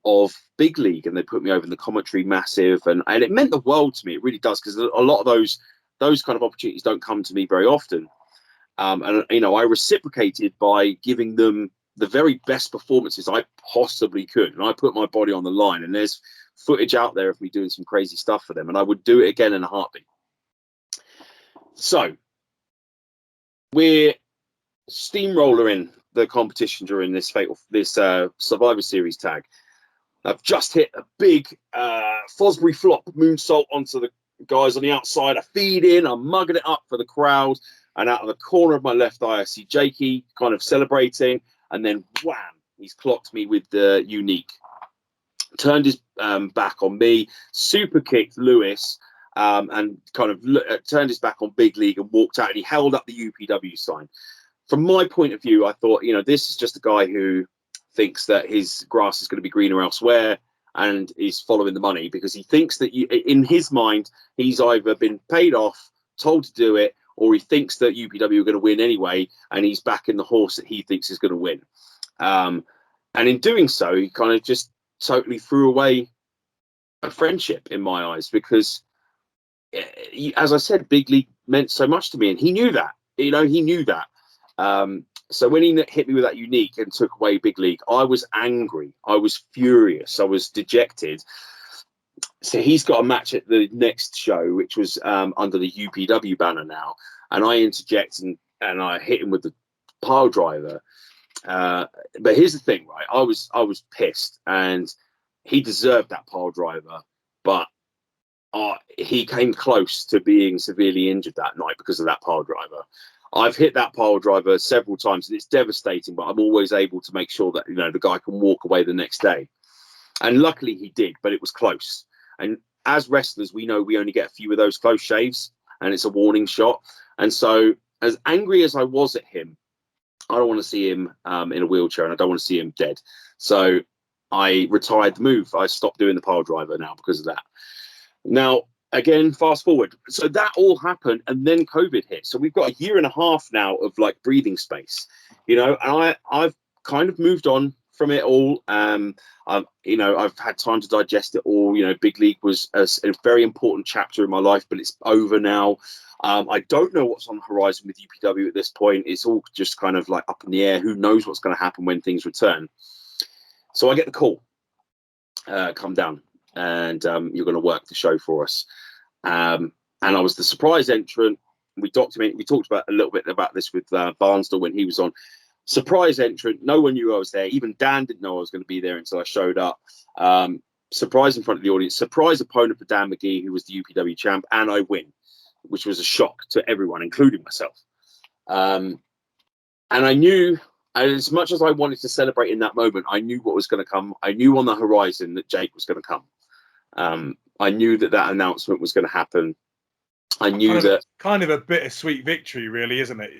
[SPEAKER 2] of Big League, and they put me over in the commentary massive, and it meant the world to me. It really does, because a lot of those kind of opportunities don't come to me very often. And, you know, I reciprocated by giving them the very best performances I possibly could, and I put my body on the line, and there's footage out there of me doing some crazy stuff for them, and I would do it again in a heartbeat. So we're steamrolling the competition during this Survivor Series tag. I've just hit a big Fosbury flop moonsault onto the guys on the outside. I feed in, I'm mugging it up for the crowd, and out of the corner of my left eye I see Jakey kind of celebrating, and then wham, he's clocked me with the unique. Turned his back on me, super kicked Lewis, and kind of turned his back on Big League and walked out, and he held up the UPW sign. From my point of view, I thought, you know, this is just a guy who thinks that his grass is going to be greener elsewhere and is following the money, because he thinks that in his mind, he's either been paid off, told to do it, or he thinks that UPW are going to win anyway, and he's backing the horse that he thinks is going to win. And in doing so, he kind of just totally threw away a friendship in my eyes, because, as I said, Big League meant so much to me, and he knew that. You know, he knew that. So when he hit me with that unique and took away Big League, I was angry. I was furious. I was dejected. So he's got a match at the next show, which was under the UPW banner now. And I interject and I hit him with the pile driver. But here's the thing, right? I was pissed, and he deserved that pile driver. But he came close to being severely injured that night because of that pile driver. I've hit that pile driver several times, and it's devastating, but I'm always able to make sure that, you know, the guy can walk away the next day. And luckily he did, but it was close. And as wrestlers, we know we only get a few of those close shaves, and it's a warning shot. And so, as angry as I was at him, I don't want to see him in a wheelchair, and I don't want to see him dead. So I retired the move. I stopped doing the pile driver now because of that. Now, again, fast forward. So that all happened, and then COVID hit. So we've got a year and a half now of like breathing space, you know, and I've kind of moved on from it all. You know, I've had time to digest it all. You know, Big League was a very important chapter in my life, but it's over now. I don't know what's on the horizon with UPW at this point. It's all just kind of like up in the air. Who knows what's going to happen when things return? So I get the call, come down, and you're going to work the show for us. And I was the surprise entrant. We talked about a little bit about this with Barnsdale when he was on. Surprise entrant. No one knew I was there. Even Dan didn't know I was going to be there until I showed up. Surprise in front of the audience. Surprise opponent for Dan McGee, who was the UPW champ, and I win, which was a shock to everyone, including myself. And I knew, as much as I wanted to celebrate in that moment, I knew what was going to come. I knew on the horizon that Jake was going to come. I knew that announcement was going to happen. I knew
[SPEAKER 1] kind of a bittersweet victory, really, isn't it?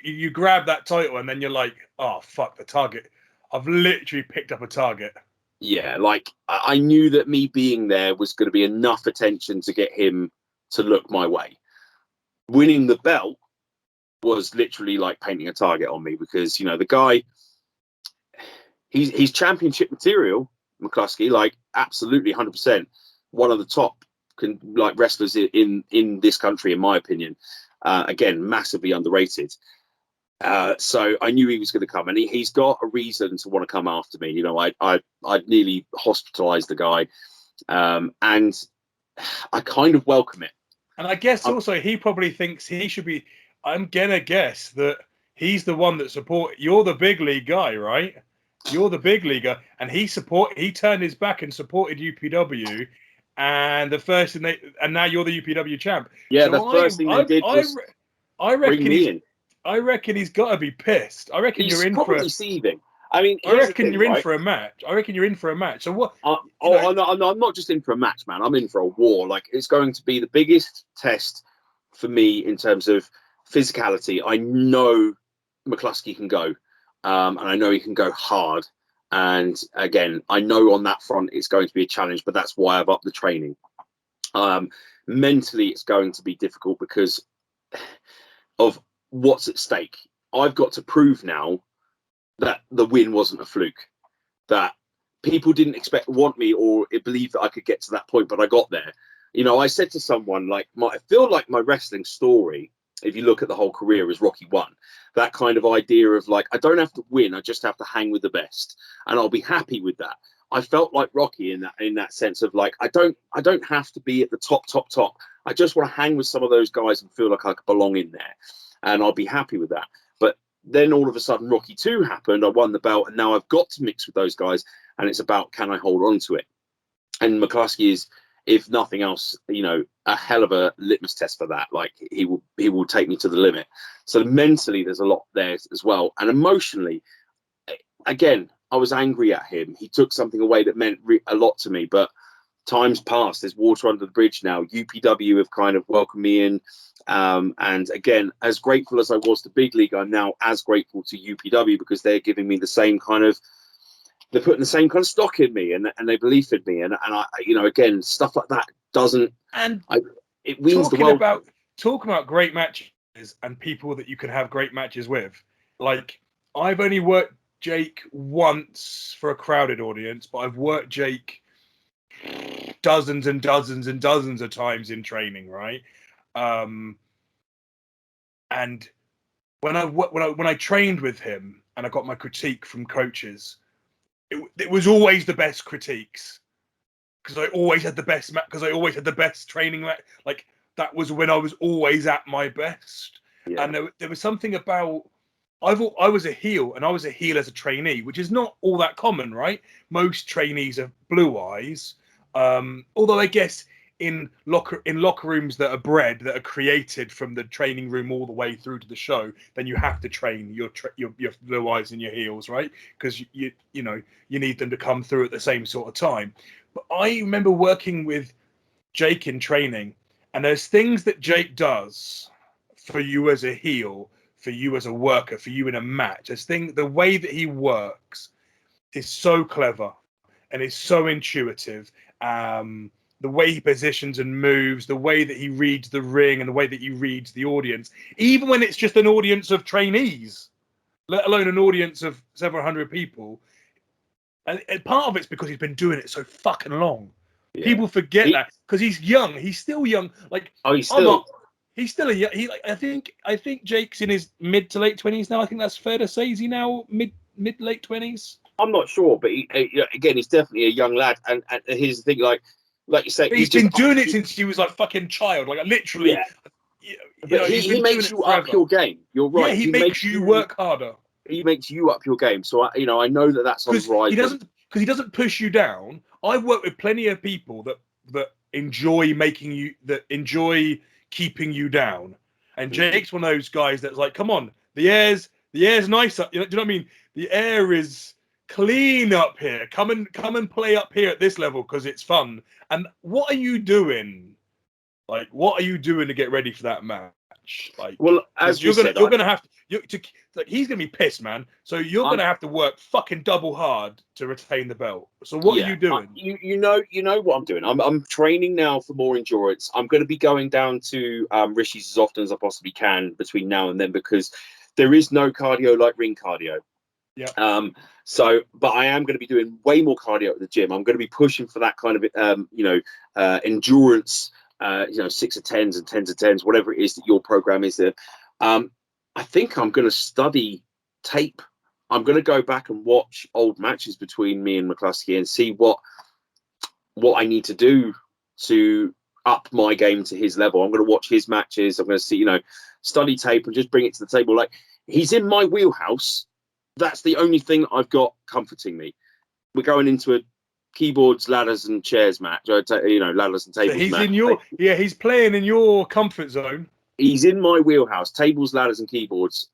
[SPEAKER 1] You grab that title, and then you're like, oh fuck, the target. I've literally picked up a target.
[SPEAKER 2] Yeah, like I knew that me being there was going to be enough attention to get him to look my way. winning the belt was literally like painting a target on me, because the guy, he's championship material, McCluskey, like absolutely 100%, one of the top wrestlers in this country, in my opinion. Again, massively underrated. So I knew he was going to come, and he's got a reason to want to come after me. I'd nearly hospitalized the guy, and I kind of welcome it.
[SPEAKER 1] And I guess also he probably thinks he should be. I'm gonna guess that he's the one that you're the big league guy, right? You're the big leaguer, and he turned his back and supported UPW, and the first thing and now you're the UPW champ.
[SPEAKER 2] Yeah, so the first thing they did was bring me in.
[SPEAKER 1] I reckon he's got to be pissed. I reckon
[SPEAKER 2] he's
[SPEAKER 1] you're in
[SPEAKER 2] probably seething. I mean,
[SPEAKER 1] I reckon you're in for a match. I reckon you're in for a match. So what?
[SPEAKER 2] I'm not just in for a match, man. I'm in for a war. Like, it's going to be the biggest test for me in terms of physicality. I know McCluskey can go, and I know he can go hard. And again, I know on that front it's going to be a challenge, but that's why I've upped the training. Mentally, it's going to be difficult because of what's at stake. I've got to prove now that the win wasn't a fluke, that people didn't want me or believe that I could get to that point, but I got there. I said to someone, like, I feel like my wrestling story, if you look at the whole career, is Rocky 1. That kind of idea of, like, I don't have to win, I just have to hang with the best, and I'll be happy with that. I felt like Rocky in that sense of, like, I don't have to be at the top. I just want to hang with some of those guys and feel like I belong in there, and I'll be happy with that. But then all of a sudden Rocky 2 happened, I won the belt, and now I've got to mix with those guys, and it's about, can I hold on to it? And McCluskey is, if nothing else, a hell of a litmus test for that. Like, he will take me to the limit. So mentally, there's a lot there as well. And emotionally, again, I was angry at him. He took something away that meant a lot to me, but time's passed. There's water under the bridge now. UPW have kind of welcomed me in. And again, as grateful as I was to Big League, I'm now as grateful to UPW, because they're giving me the same kind of, they're putting the same kind of stock in me, and they believe in me. And I, again, stuff like that it means the world.
[SPEAKER 1] Talking about great matches and people that you can have great matches with. Like, I've only worked Jake once for a crowded audience, but I've worked Jake dozens and dozens and dozens of times in training, right? And when I trained with him and I got my critique from coaches, it was always the best critiques, because I always had the best training. Like, that was when I was always at my best. Yeah. And there was something about, I was a heel, and I was a heel as a trainee, which is not all that common, right? Most trainees are blue eyes. Although I guess in locker rooms that are bred, that are created from the training room all the way through to the show, then you have to train your blue eyes and your heels, right? Because you need them to come through at the same sort of time. But I remember working with Jake in training, and there's things that Jake does for you as a heel, for you as a worker, for you in a match. The way that he works is so clever and is so intuitive. The way he positions and moves, the way that he reads the ring, and the way that he reads the audience, even when it's just an audience of trainees, let alone an audience of several hundred people. And part of it's because he's been doing it so fucking long. Yeah. People forget that, because he's young. He's still young. Like, he's still a young. I think Jake's in his mid to late 20s now. I think that's fair to say. Is he now mid late 20s?
[SPEAKER 2] I'm not sure, but again, he's definitely a young lad. And here's the thing, like you say,
[SPEAKER 1] he's been doing it since he was like fucking child, like literally.
[SPEAKER 2] Yeah. He makes you up your game. You're right.
[SPEAKER 1] Yeah, he makes you work harder.
[SPEAKER 2] He makes you up your game. So I know that's on the rise.
[SPEAKER 1] He doesn't push you down. I've worked with plenty of people that enjoy keeping you down. And Jake's one of those guys that's like, come on, the air's nice up. Do you know what I mean? The air is clean up here. Come and play up here at this level, because it's fun. And what are you doing? Like, what are you doing to get ready for that match? Like,
[SPEAKER 2] well, as
[SPEAKER 1] you're gonna he's going to be pissed, man. So you're going to have to work fucking double hard to retain the belt. So what are you doing?
[SPEAKER 2] You know what I'm doing. I'm training now for more endurance. I'm going to be going down to Rishi's as often as I possibly can between now and then, because there is no cardio like ring cardio.
[SPEAKER 1] Yeah.
[SPEAKER 2] But I am going to be doing way more cardio at the gym. I'm going to be pushing for that kind of endurance. 6 of 10s and 10s of 10s, whatever it is that your program is there. I think I'm going to study tape. I'm going to go back and watch old matches between me and McCluskey and see what I need to do to up my game to his level. I'm going to watch his matches. I'm going to see, study tape and just bring it to the table. Like, he's in my wheelhouse. That's the only thing I've got comforting me. We're going into a keyboards, ladders, and chairs match. Ladders and tables. So
[SPEAKER 1] he's
[SPEAKER 2] match.
[SPEAKER 1] he's playing in your comfort zone.
[SPEAKER 2] He's in my wheelhouse. Tables, ladders, and keyboards.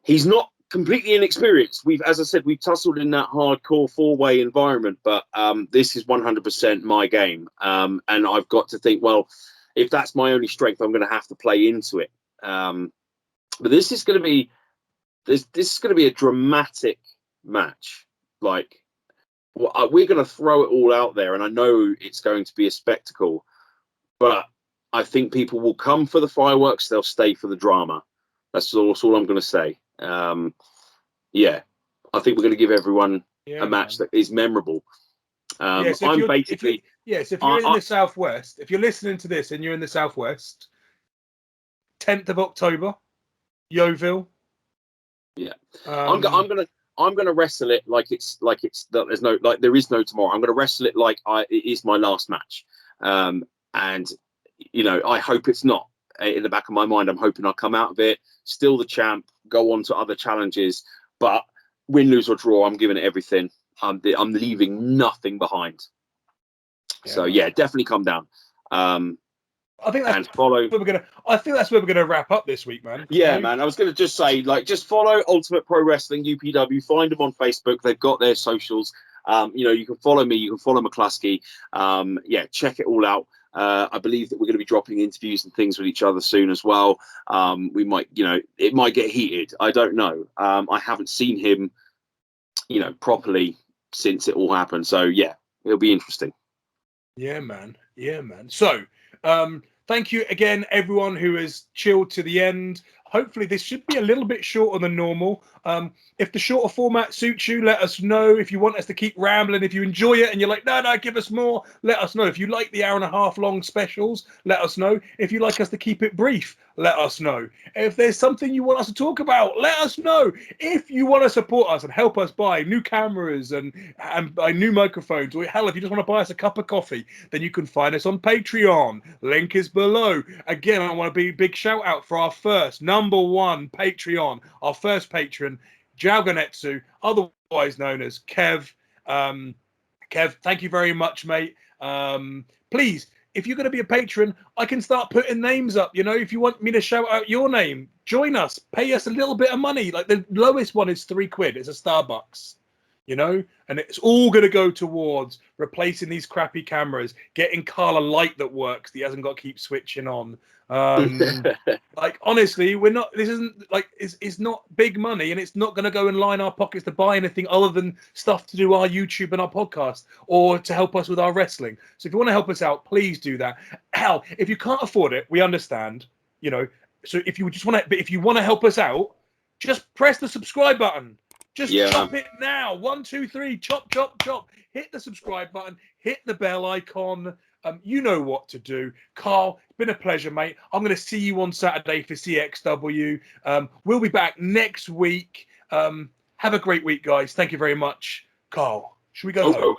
[SPEAKER 2] He's not completely inexperienced. As I said, we've tussled in that hardcore 4-way environment, but this is 100% my game. And I've got to think, well, if that's my only strength, I'm going to have to play into it. But this is going to be a dramatic match. Like, we're going to throw it all out there, and I know it's going to be a spectacle, but I think people will come for the fireworks. They'll stay for the drama. That's all I'm going to say. I think we're going to give everyone a match that is memorable.
[SPEAKER 1] If you're in the Southwest, if you're listening to this and you're in the Southwest, 10th of October, Yeovil.
[SPEAKER 2] Yeah, I'm gonna wrestle it like it's there is no tomorrow. I'm gonna wrestle it like it is my last match, and I hope it's not. In the back of my mind, I'm hoping I'll come out of it still the champ, go on to other challenges, but win, lose or draw, I'm giving it everything. I'm leaving nothing behind. So definitely come down.
[SPEAKER 1] I think that's where we're gonna wrap up this week, man.
[SPEAKER 2] Yeah, man. I was gonna just say, just follow Ultimate Pro Wrestling UPW. Find them on Facebook. They've got their socials. You can follow me. You can follow McCluskey. Check it all out. I believe that we're going to be dropping interviews and things with each other soon as well. We might, it might get heated. I don't know. I haven't seen him, properly since it all happened. So it'll be interesting.
[SPEAKER 1] Yeah, man. So, thank you again, everyone who has chilled to the end. Hopefully, this should be a little bit shorter than normal. If the shorter format suits you, let us know. If you want us to keep rambling, if you enjoy it and you're like, no, give us more, let us know. If you like the 1.5 hour long specials, let us know. If you like us to keep it brief, let us know. If there's something you want us to talk about, let us know. If you want to support us and help us buy new cameras and buy new microphones, or hell, if you just want to buy us a cup of coffee, then you can find us on Patreon. Link is below. Again, I want to be a big shout out for our first #1 Patreon, our first patron, Jalganetsu, otherwise known as Kev. Kev, thank you very much, mate. Please, if you're going to be a patron, I can start putting names up. If you want me to shout out your name, join us. Pay us a little bit of money. Like, the lowest one is £3. It's a Starbucks. And it's all going to go towards replacing these crappy cameras, getting Carl a light that works, that he hasn't got to keep switching on. Honestly, it's not big money, and it's not going to go and line our pockets to buy anything other than stuff to do our YouTube and our podcast, or to help us with our wrestling. So if you want to help us out, please do that. Hell, if you can't afford it, we understand, so if you want to help us out, just press the subscribe button. Just chop it now. 1, 2, 3. Chop, chop, chop. Hit the subscribe button. Hit the bell icon. You know what to do. Carl, it's been a pleasure, mate. I'm going to see you on Saturday for CXW. We'll be back next week. Have a great week, guys. Thank you very much. Carl, should we go? Oh.